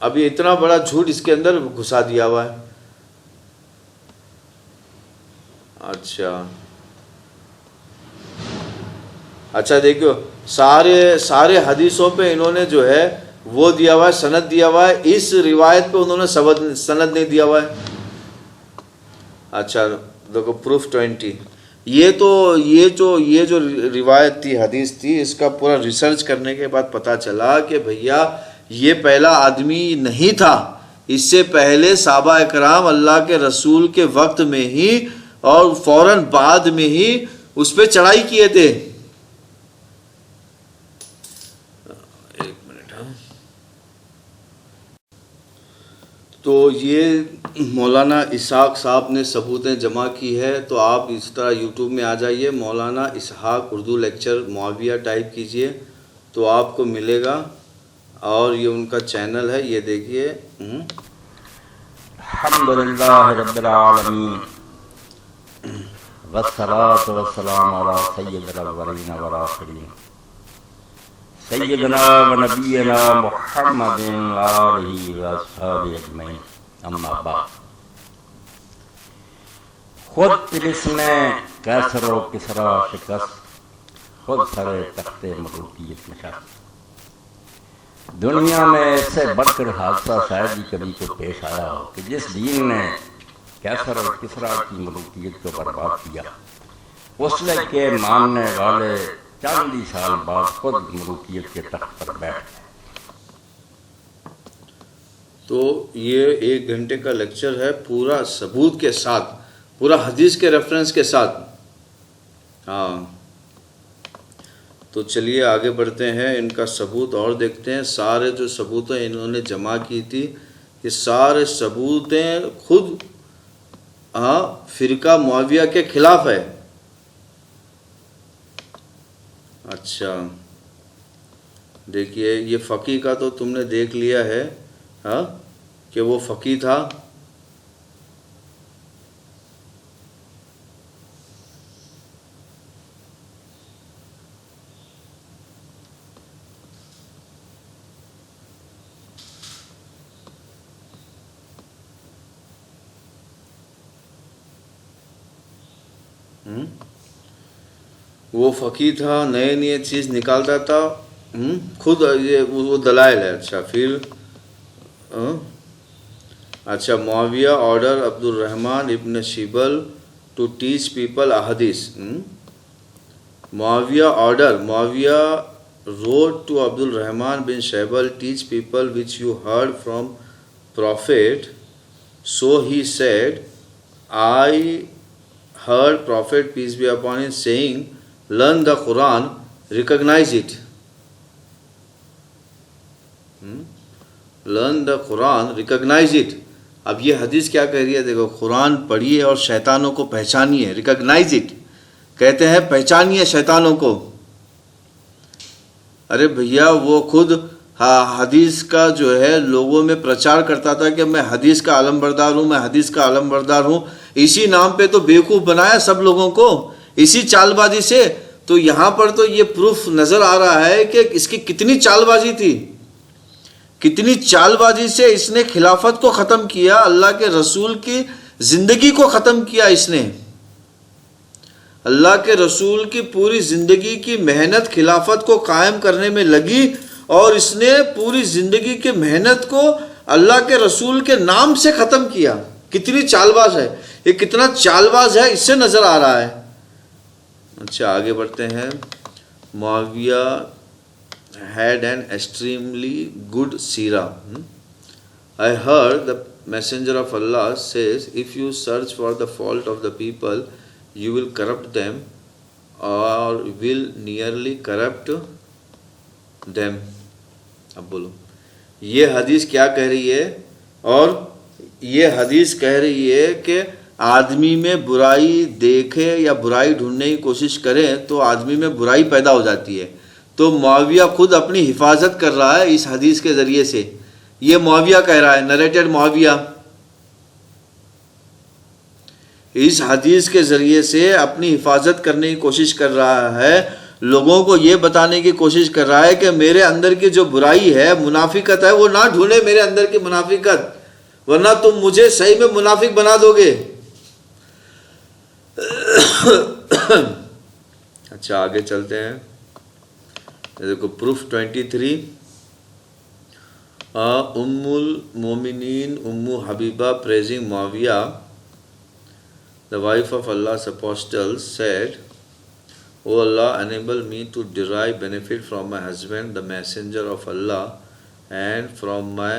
اب یہ اتنا بڑا جھوٹ اس کے اندر گھسا دیا ہوا ہے. اچھا دیکھو سارے حدیثوں پہ انہوں نے جو ہے وہ دیا ہوا ہے, سند دیا ہوا ہے. اس روایت پہ انہوں نے سند نہیں دیا ہوا ہے. اچھا دیکھو پروف 20. یہ جو روایت تھی، حدیث تھی، اس کا پورا ریسرچ کرنے کے بعد پتہ چلا کہ بھیا یہ پہلا آدمی نہیں تھا، اس سے پہلے صحابہ اکرام اللہ کے رسول کے وقت میں ہی اور فوراً بعد میں ہی اس پہ چڑھائی کیے تھے. ایک منٹ. تو یہ مولانا اسحاق صاحب نے ثبوتیں جمع کی ہے، تو آپ اس طرح یوٹیوب میں آ جائیے، مولانا اسحاق اردو لیکچر معاویہ ٹائپ کیجئے تو آپ کو ملے گا، اور یہ ان کا چینل ہے، یہ دیکھیے. الحمدللہ رب العالمین والصلاة والسلام علی سید الاولین والآخرین سیدنا و نبینا محمد آلہ و اصحابہ اجمعین. اما بعد، خود طلسم کیسر و کسریٰ شکست، خود سر تخت ملوکیت نشست. دنیا میں اس سے بڑھ کر حادثہ شاید ہی کبھی کو پیش آیا ہو کہ جس دین نے کیسر اور کسریٰ کی ملوکیت کو برباد کیا، اس نے کے ماننے والے چند ہی سال بعد خود ملوکیت کے تخت پر بیٹھ گئے. تو یہ 1 گھنٹے کا لیکچر ہے، پورا ثبوت کے ساتھ، پورا حدیث کے ریفرنس کے ساتھ. ہاں، تو چلیے آگے بڑھتے ہیں، ان کا ثبوت اور دیکھتے ہیں. سارے جو ثبوتیں انہوں نے جمع کی تھی، یہ سارے ثبوتیں خود فرقہ معاویہ کے خلاف ہے. اچھا دیکھیے، یہ فقی کا تو تم نے دیکھ لیا ہے کہ وہ فقی تھا. وہ فقی تھا، نئے نئے چیز نکالتا تھا خود. یہ وہ دلائل ہے. اچھا پھر اچھا، معاویہ آرڈر عبد الرحمن ابن شیبل ٹو ٹیچ پیپل احادیث. معاویہ wrote to Abdul Rahman bin Shaybal, teach people which you heard from Prophet. So he said, I heard Prophet peace be upon him saying, learn the Quran, recognize it. Learn the Quran, recognize it. اب یہ حدیث کیا کہہ رہی ہے؟ دیکھو، قرآن پڑھیے اور شیطانوں کو پہچانیے. ریکگنائز اٹ کہتے ہیں، پہچانیے شیطانوں کو. ارے بھیا، وہ خود حدیث کا جو ہے لوگوں میں پرچار کرتا تھا کہ میں حدیث کا علم بردار ہوں، میں حدیث کا علم بردار ہوں. اسی نام پہ تو بیوقوف بنایا سب لوگوں کو، اسی چال بازی سے. تو یہاں پر تو یہ پروف نظر آ رہا ہے کہ اس کی کتنی چال بازی تھی، کتنی چال بازی سے اس نے خلافت کو ختم کیا، اللہ کے رسول کی زندگی کو ختم کیا. اس نے اللہ کے رسول کی پوری زندگی کی محنت خلافت کو قائم کرنے میں لگی، اور اس نے پوری زندگی کی محنت کو اللہ کے رسول کے نام سے ختم کیا. کتنی چال باز ہے یہ، کتنا چال باز ہے، اس سے نظر آ رہا ہے. اچھا آگے بڑھتے ہیں. معاویہ had an extremely good seerah. I heard the messenger of Allah says, if you search for the fault of the people, you will corrupt them or will nearly corrupt them. اب بولو، یہ حدیث کیا کہہ رہی ہے؟ اور یہ حدیث کہہ رہی ہے کہ آدمی میں برائی دیکھے یا برائی ڈھونڈنے کی کوشش کرے تو آدمی میں برائی پیدا ہو جاتی ہے. تو معاویہ خود اپنی حفاظت کر رہا ہے اس حدیث کے ذریعے سے. یہ معاویہ کہہ رہا ہے، نریٹڈ معاویہ اس حدیث کے ذریعے سے اپنی حفاظت کرنے کی کوشش کر رہا ہے. لوگوں کو یہ بتانے کی کوشش کر رہا ہے کہ میرے اندر کی جو برائی ہے، منافقت ہے، وہ نہ ڈھونڈے میرے اندر کی منافقت، ورنہ تم مجھے صحیح میں منافق بنا دو گے. اچھا آگے چلتے ہیں. دیکھو proof 23. Umm al-Muminin Umm Habiba praising Muawiya. the wife of Allah's apostle, said, O Allah, enable me to derive benefit from my husband, the messenger of Allah, and from my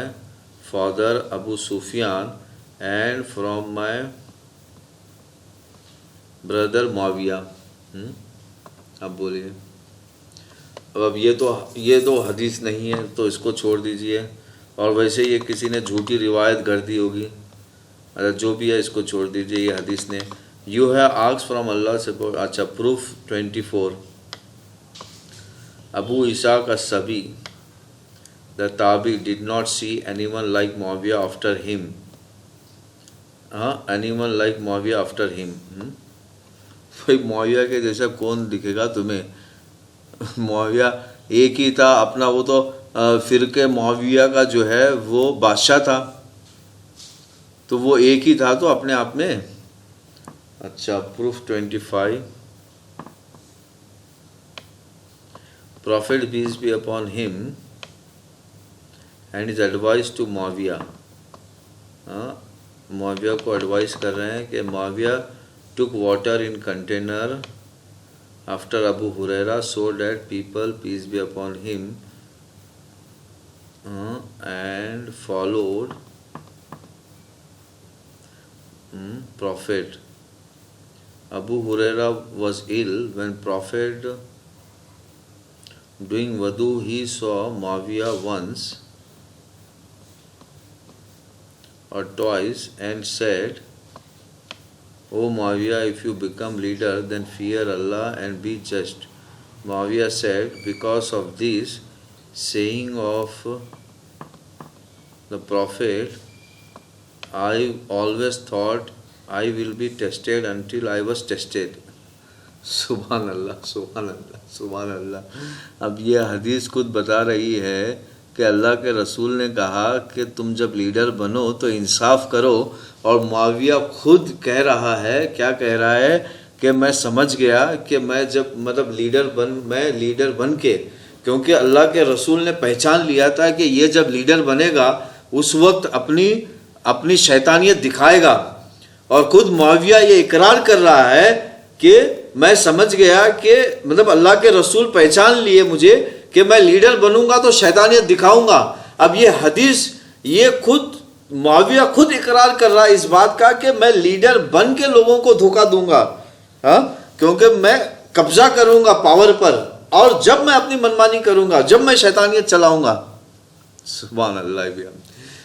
father Abu Sufyan, and from my brother Muawiya. اب بولیے. اب یہ تو حدیث نہیں ہے تو اس کو چھوڑ دیجئے. اور ویسے یہ کسی نے جھوٹی روایت گھڑ دی ہوگی. جو بھی ہے اس کو چھوڑ دیجئے, یہ حدیث نے. You have asked from Allah سے. اچھا, proof 24. Abu Ishaq al-Sabi, the Tabi, did not see anyone like Muawiyah after him. Anyone like Muawiyah after him. بھائی معاویہ کے جیسا کون دکھے گا تمہیں؟ معاویہ ایک ہی تھا اپنا, وہ تو فرقے معاویہ کا جو ہے وہ بادشاہ تھا, تو وہ ایک ہی تھا تو اپنے آپ میں. اچھا, proof 25. Prophet peace be upon him and his advice to معاویہ. معاویہ کو ایڈوائز کر رہے ہیں کہ معاویہ took water in container after Abu Huraira so that people peace be upon him and followed Prophet. Abu Huraira was ill. When Prophet doing wudu, he saw Muawiyah once or twice and said, O Muawiyah, if you become leader, then fear Allah and be just. Muawiyah said, because of this saying of the Prophet, I always thought I will be tested until I was tested. سبحان اللہ, سبحان اللہ, سبحان اللہ. اب یہ حدیث خود بتا رہی ہے کہ اللہ کے رسول نے کہا کہ تم جب لیڈر بنو تو انصاف کرو. اور معاویہ خود کہہ رہا ہے, کیا کہہ رہا ہے کہ میں سمجھ گیا کہ میں جب میں لیڈر بن کے, کیونکہ اللہ کے رسول نے پہچان لیا تھا کہ یہ جب لیڈر بنے گا اس وقت اپنی شیطانیت دکھائے گا. اور خود معاویہ یہ اقرار کر رہا ہے کہ میں سمجھ گیا کہ اللہ کے رسول پہچان لیے مجھے کہ میں لیڈر بنوں گا تو شیطانیت دکھاؤں گا. اب یہ حدیث, یہ خود معاویہ خود اقرار کر رہا ہے اس بات کا کہ میں لیڈر بن کے لوگوں کو دھوکہ دوں گا, کیونکہ میں قبضہ کروں گا پاور پر, اور جب میں اپنی منمانی کروں گا, جب میں شیطانیت چلاؤں گا. سبحان اللہ,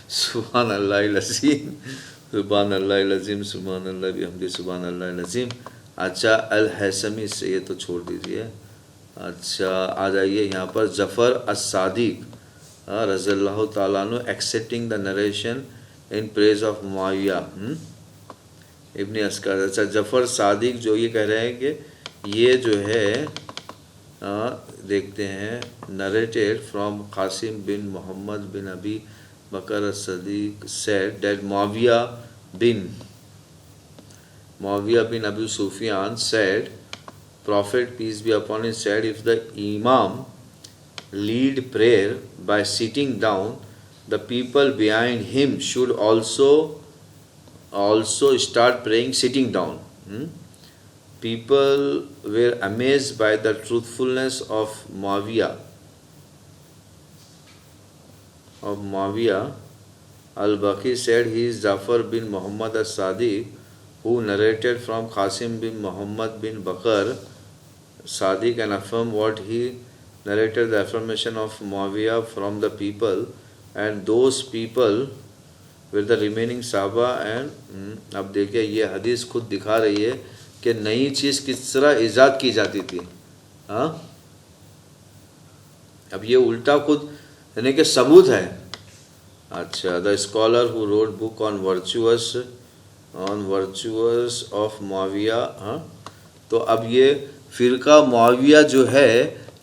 سبحان اللہ العظیم, سبحان اللہ العظیم, سبحان اللہ بحمدہ, سبحان اللہ العظیم. اچھا, الحیثمی سے یہ تو چھوڑ دیجئے. اچھا, آ جائیے یہاں پر. جعفر الصادق رضی اللہ تعالیٰ عنہ accepting the narration in praise of معاویہ. ابن عسکر. اچھا, جعفر صادق جو یہ کہہ رہے ہیں کہ یہ جو ہے دیکھتے ہیں, narrated from قاسم بن محمد بن ابی بکر الصدیق said that Muawiya bin Abu Sufyan said, Prophet peace be upon him said, if the Imam lead prayer by sitting down, the people behind him should also start praying sitting down. People were amazed by the truthfulness of Muawiyah. Al-Baqi said he is Jafar bin Muhammad al-Sadiq, who narrated from Qasim bin Muhammad bin Bakr Sadiq and affirmed what he narrated, the affirmation of Muawiyah from the people, and those people were the remaining Sahaba. And اب دیکھیں یہ حدیث خود دکھا رہی ہے کہ نئی چیز کس طرح ایجاد کی جاتی تھی. اب یہ الٹا خود یعنی کہ ثبوت ہے. اچھا, the scholar who wrote book on virtues of معاویہ. تو اب یہ فرقہ معاویہ جو ہے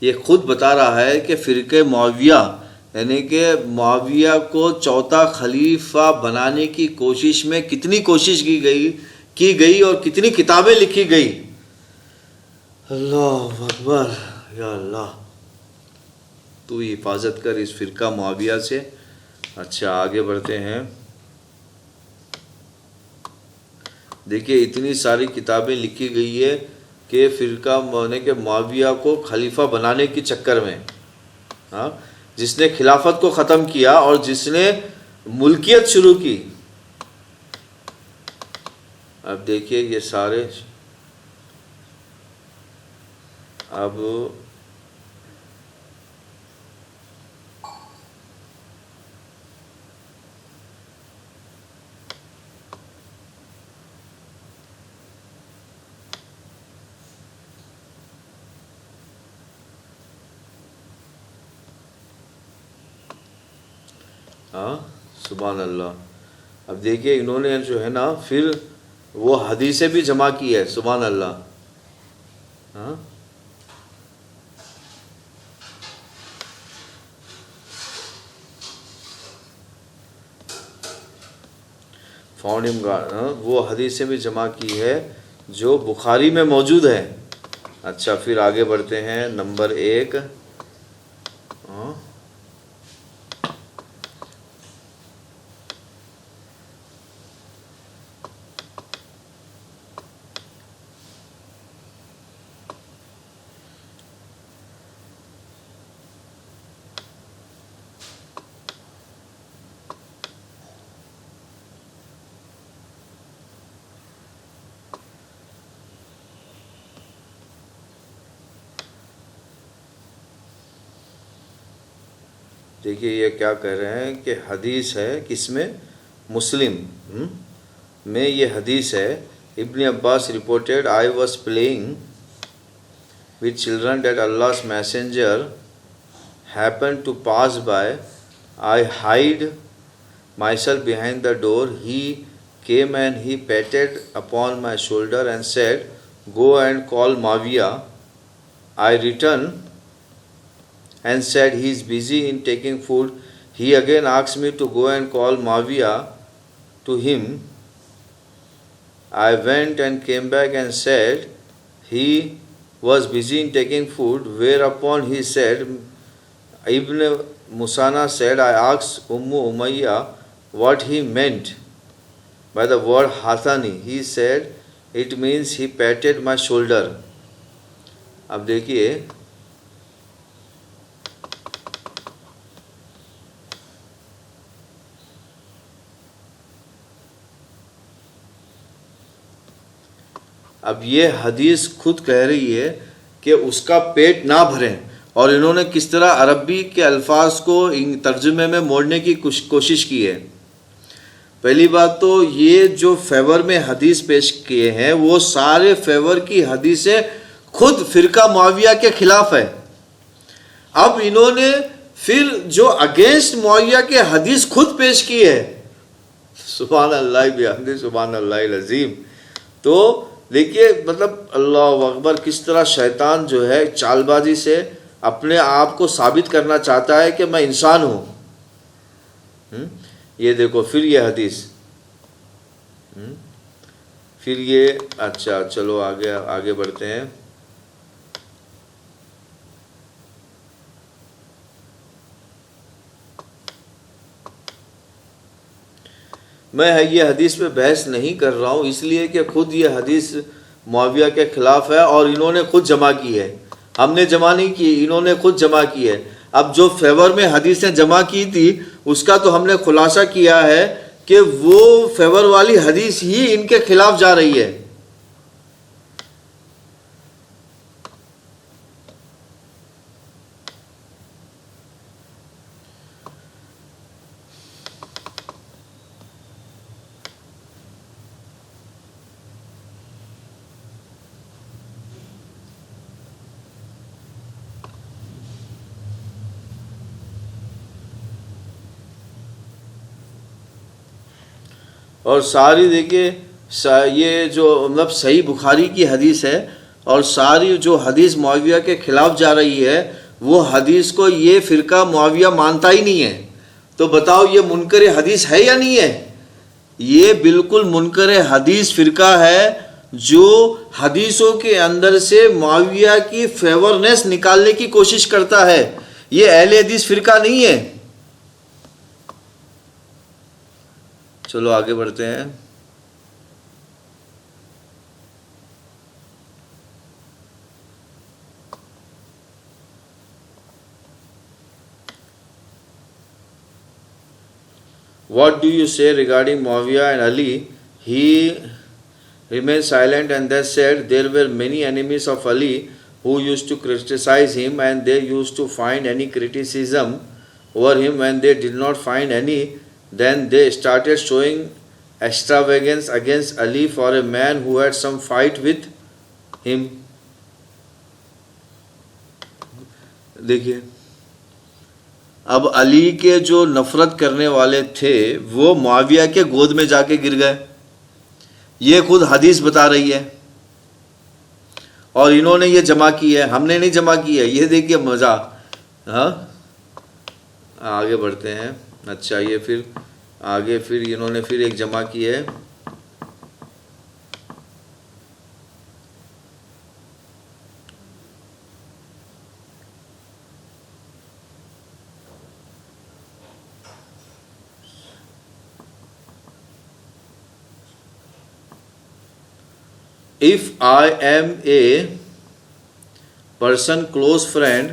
یہ خود بتا رہا ہے کہ فرقہ معاویہ یعنی کہ معاویہ کو چوتھا خلیفہ بنانے کی کوشش میں کتنی کوشش کی گئی اور کتنی کتابیں لکھی گئی. اللہ اکبر, یا اللہ تو حفاظت کر اس فرقہ معاویہ سے. اچھا, آگے بڑھتے ہیں. دیکھیے اتنی ساری کتابیں لکھی گئی ہے کہ فرقہ ہونے کے معاویہ کو خلیفہ بنانے کے چکر میں، ہاں، جس نے خلافت کو ختم کیا اور جس نے ملکیت شروع کی. اب دیکھیے یہ سارے اب ہاں سبحان اللہ. اب دیکھیے انہوں نے جو ہے نا پھر وہ حدیثیں بھی جمع کی ہے. سبحان اللہ. ہاں وہ حدیثیں بھی جمع کی ہے جو بخاری میں موجود ہے. اچھا پھر آگے بڑھتے ہیں. نمبر 1، دیکھیے یہ کیا کہہ رہے ہیں کہ حدیث ہے کس میں؟ مسلم میں یہ حدیث ہے. ابن عباس reported, I was playing with children that Allah's messenger happened to pass by. I hid myself behind the door. He came and he patted upon my shoulder and said, go and call Muawiyah. I returned and said, he is busy in taking food. He again asked me to go and call Muawiyah to him. I went and came back and said, he was busy in taking food. Whereupon he said, Ibn Musana said, I asked Ummu Umayyah what he meant by the word Hathani. He said, it means he patted my shoulder. اب دیکھیے اب یہ حدیث خود کہہ رہی ہے کہ اس کا پیٹ نہ بھریں، اور انہوں نے کس طرح عربی کے الفاظ کو ترجمے میں موڑنے کی کوشش کی ہے. پہلی بات تو یہ جو فیور میں حدیث پیش کیے ہیں وہ سارے فیور کی حدیثیں خود فرقہ معاویہ کے خلاف ہے. اب انہوں نے پھر جو اگینسٹ معاویہ کے حدیث خود پیش کی ہے. سبحان اللہ بحمدہ سبحان اللہ العظیم. تو دیکھیے مطلب اللہ اکبر کس طرح شیطان جو ہے چال بازی سے اپنے آپ کو ثابت کرنا چاہتا ہے کہ میں انسان ہوں. یہ دیکھو پھر یہ حدیث، پھر یہ اچھا چلو آگے بڑھتے ہیں. میں یہ حدیث پہ بحث نہیں کر رہا ہوں اس لیے کہ خود یہ حدیث معاویہ کے خلاف ہے اور انہوں نے خود جمع کی ہے. ہم نے جمع نہیں کی، انہوں نے خود جمع کی ہے. اب جو فیور میں حدیثیں جمع کی تھی اس کا تو ہم نے خلاصہ کیا ہے کہ وہ فیور والی حدیث ہی ان کے خلاف جا رہی ہے. اور ساری دیکھیے یہ جو مطلب صحیح بخاری کی حدیث ہے اور ساری جو حدیث معاویہ کے خلاف جا رہی ہے وہ حدیث کو یہ فرقہ معاویہ مانتا ہی نہیں ہے. تو بتاؤ یہ منکر حدیث ہے یا نہیں ہے؟ یہ بالکل منکر حدیث فرقہ ہے جو حدیثوں کے اندر سے معاویہ کی فیورنس نکالنے کی کوشش کرتا ہے. یہ اہل حدیث فرقہ نہیں ہے. چلو آگے بڑھتے ہیں. what do you say regarding Muawiyah and Ali? He remained silent and then said, there were many enemies of Ali who used to criticize him, and they used to find any criticism over him. When they did not find any, then they started showing extravagance against Ali for a man who had some fight with him. دیکھیے اب علی کے جو نفرت کرنے والے تھے وہ معاویہ کے گود میں جا کے گر گئے. یہ خود حدیث بتا رہی ہے اور انہوں نے یہ جمع کی ہے, ہم نے نہیں جمع کی ہے. یہ دیکھیے مزہ. ہاں آگے بڑھتے ہیں. اچھا یہ پھر آگے پھر انہوں نے پھر ایک جمع کی ہے. If I am a person close friend,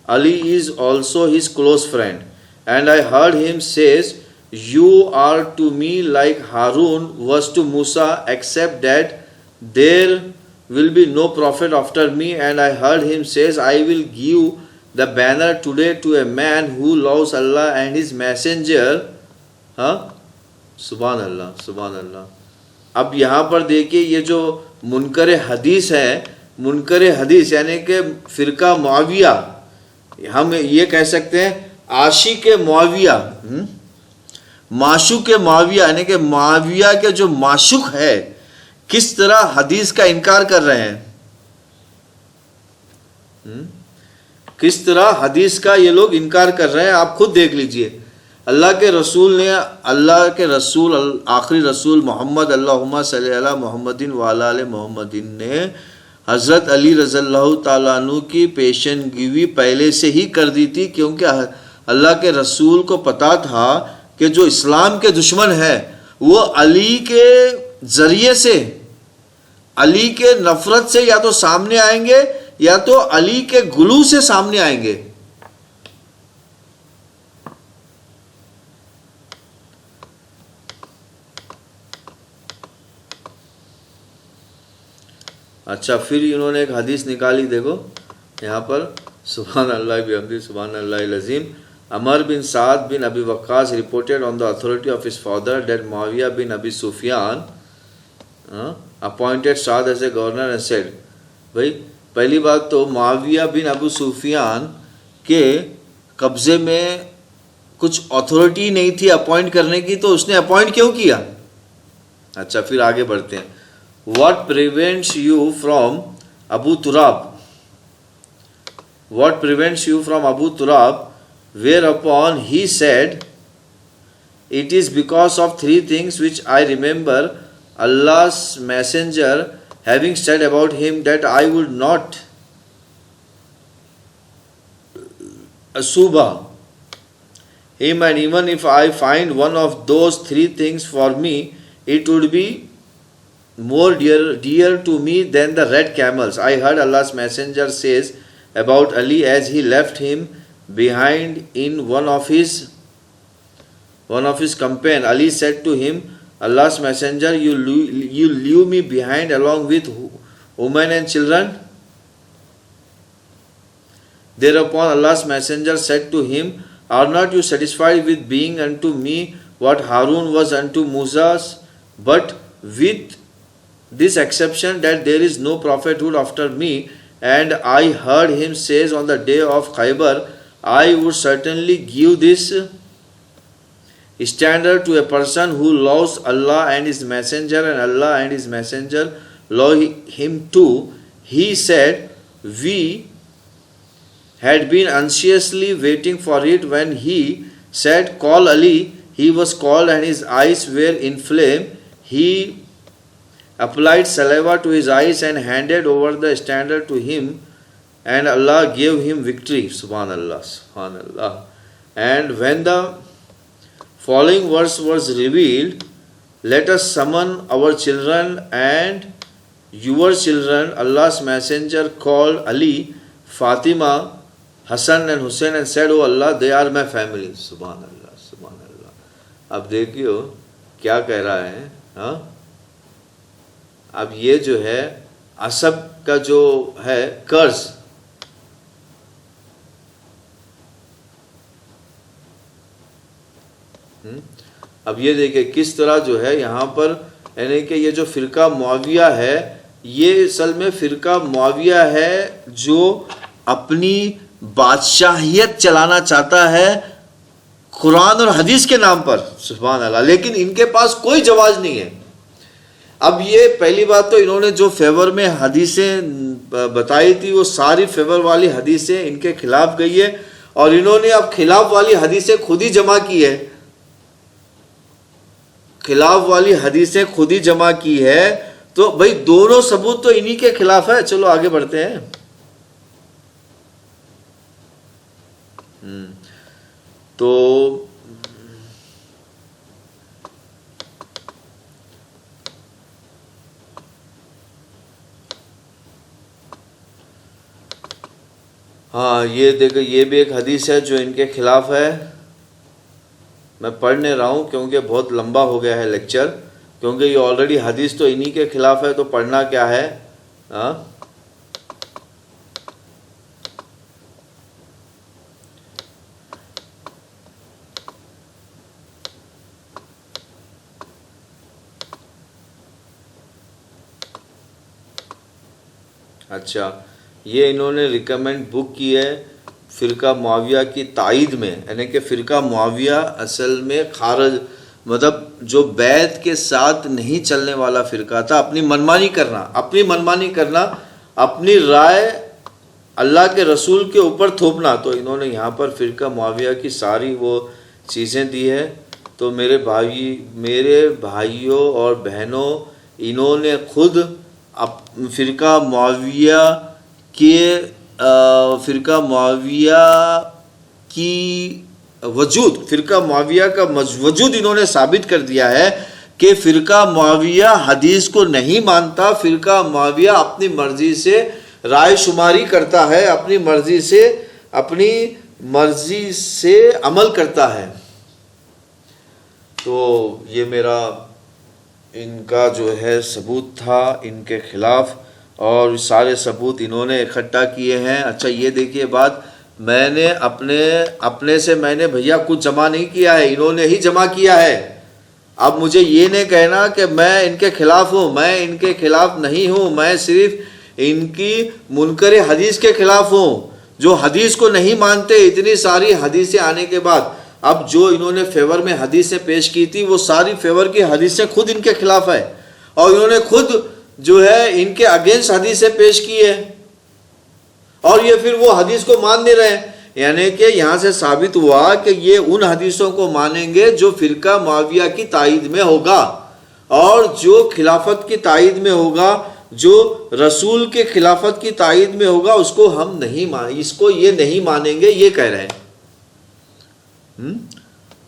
Ali is also his close friend. And I heard him says, you are to me like Harun was to Musa, except that there will be no prophet after me. And I heard him says, I will give the banner today to a man who loves Allah and his messenger. سبحان اللہ سبحان اللہ. اب یہاں پر دیکھیے یہ جو منکر حدیث ہے, منکر حدیث یعنی کہ فرقہ معاویہ, ہم یہ کہہ سکتے ہیں عاشق معاویہ, معشوق معاویہ, یعنی کہ معاویہ کے جو معشوق ہے کس طرح حدیث کا انکار کر رہے ہیں, کس طرح حدیث کا یہ لوگ انکار کر رہے ہیں. آپ خود دیکھ لیجئے. اللہ کے رسول نے, اللہ کے رسول آخری رسول محمد اللہم صلی علی محمد وعلی آل محمد نے حضرت علی رضی اللہ تعالیٰ عنہ کی پیشن گوئی پہلے سے ہی کر دی تھی, کیونکہ اللہ کے رسول کو پتا تھا کہ جو اسلام کے دشمن ہے وہ علی کے ذریعے سے, علی کے نفرت سے یا تو سامنے آئیں گے یا تو علی کے گلو سے سامنے آئیں گے. اچھا پھر انہوں نے ایک حدیث نکالی, دیکھو یہاں پر. سبحان اللہ بحمدہ سبحان اللہ العظیم. Amr bin Saad bin Abi Waqqas reported on the authority of his father that Muawiyah bin Abi Sufyan appointed Saad as a governor and said, بھائی پہلی بات تو معاویہ بن ابو سفیان کے قبضے میں کچھ اتھارٹی نہیں تھی اپوائنٹ کرنے کی, تو اس نے اپوائنٹ کیوں کیا؟ اچھا پھر آگے بڑھتے ہیں. What prevents you from Abu Turab? What prevents you from Abu Turab? Whereupon he said, it is because of three things which I remember Allah's messenger having said about him, that I would not asuba him, and even if I find one of those three things for me, it would be more dear to me than the red camels. I heard Allah's messenger says about Ali as he left him behind in one of his companions. Ali said to him, Allah's messenger, you leave me behind along with women and children? Thereupon Allah's messenger said to him, are not you satisfied with being unto me what Harun was unto Musa, but with this exception that there is no prophethood after me? And I heard him says on the day of Khaybar, I would certainly give this standard to a person who loves Allah and his messenger, and Allah and his messenger love him too. He said, we had been anxiously waiting for it. When he said, call Ali, he was called and his eyes were inflamed. He applied saliva to his eyes and handed over the standard to him, and Allah gave him victory. Subhanallah, Subhanallah. And when the following verse was revealed, let us summon our children and your children, Allah's messenger called Ali, Fatima, Hassan and Hussein, and said, oh Allah, they are my family. Subhanallah, Subhanallah. اب دیکھیو کیا کہہ رہا ہے. ہاں اب یہ جو ہے عصب کا جو ہے قرض، اب یہ دیکھیں کس طرح جو ہے یہاں پر، یعنی کہ یہ جو فرقہ معاویہ ہے یہ اصل میں فرقہ معاویہ ہے جو اپنی بادشاہیت چلانا چاہتا ہے قرآن اور حدیث کے نام پر. سبحان اللہ. لیکن ان کے پاس کوئی جواز نہیں ہے. اب یہ پہلی بات تو انہوں نے جو فیور میں حدیثیں بتائی تھی وہ ساری فیور والی حدیثیں ان کے خلاف گئی ہے، اور انہوں نے اب خلاف والی حدیثیں خود ہی جمع کی ہے. خلاف والی حدیثیں خود ہی جمع کی ہے، تو بھئی دونوں ثبوت تو انہی کے خلاف ہے. چلو آگے بڑھتے ہیں. تو ہاں یہ دیکھو یہ بھی ایک حدیث ہے جو ان کے خلاف ہے. میں پڑھ نہیں رہا ہوں کیونکہ بہت لمبا ہو گیا ہے لیکچر، کیونکہ یہ آلریڈی حدیث تو انہی کے خلاف ہے، تو پڑھنا کیا ہے. ہاں اچھا، یہ انہوں نے ریکمینڈ بک کی ہے فرقہ معاویہ کی تائید میں، یعنی کہ فرقہ معاویہ اصل میں خارج، مطلب جو بیعت کے ساتھ نہیں چلنے والا فرقہ تھا، اپنی منمانی کرنا، اپنی رائے اللہ کے رسول کے اوپر تھوپنا. تو انہوں نے یہاں پر فرقہ معاویہ کی ساری وہ چیزیں دی ہے. تو میرے بھائیوں اور بہنوں، انہوں نے خود فرقہ معاویہ کی فرقہ معاویہ کا وجود انہوں نے ثابت کر دیا ہے کہ فرقہ معاویہ حدیث کو نہیں مانتا. فرقہ معاویہ اپنی مرضی سے رائے شماری کرتا ہے، اپنی مرضی سے عمل کرتا ہے. تو یہ میرا ان کا جو ہے ثبوت تھا ان کے خلاف، اور سارے ثبوت انہوں نے اکٹھا کیے ہیں. اچھا یہ دیکھیے بات، میں نے اپنے سے میں نے بھیا کچھ جمع نہیں کیا ہے، انہوں نے ہی جمع کیا ہے. اب مجھے یہ نہیں کہنا کہ میں ان کے خلاف ہوں، میں ان کے خلاف نہیں ہوں، میں صرف ان کی منکر حدیث کے خلاف ہوں جو حدیث کو نہیں مانتے. اتنی ساری حدیثیں آنے کے بعد اب جو انہوں نے فیور میں حدیثیں پیش کی تھی وہ ساری فیور کی حدیثیں خود ان کے خلاف ہے، اور انہوں نے خود جو ہے ان کے اگینسٹ حدیثیں پیش کی ہے، اور یہ پھر وہ حدیث کو مان نہیں رہے. یعنی کہ یہاں سے ثابت ہوا کہ یہ ان حدیثوں کو مانیں گے جو فرقہ معاویہ کی تائید میں ہوگا، اور جو خلافت کی تائید میں ہوگا، جو رسول کے خلافت کی تائید میں ہوگا، اس کو ہم یہ نہیں مانیں گے، یہ کہہ رہے ہیں.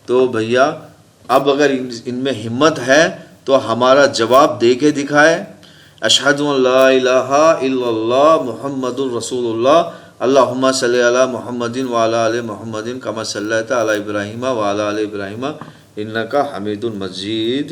تو بھیا اب اگر ان میں ہمت ہے تو ہمارا جواب دے کے دکھائے. اشہد ان لا الہ الا اللہ محمد الرسول اللہ. اللہم صلی علی محمد وعلی آل محمد کما صلیت علی ابراہیم وعلی آل ابراہیم انک حمید مجید.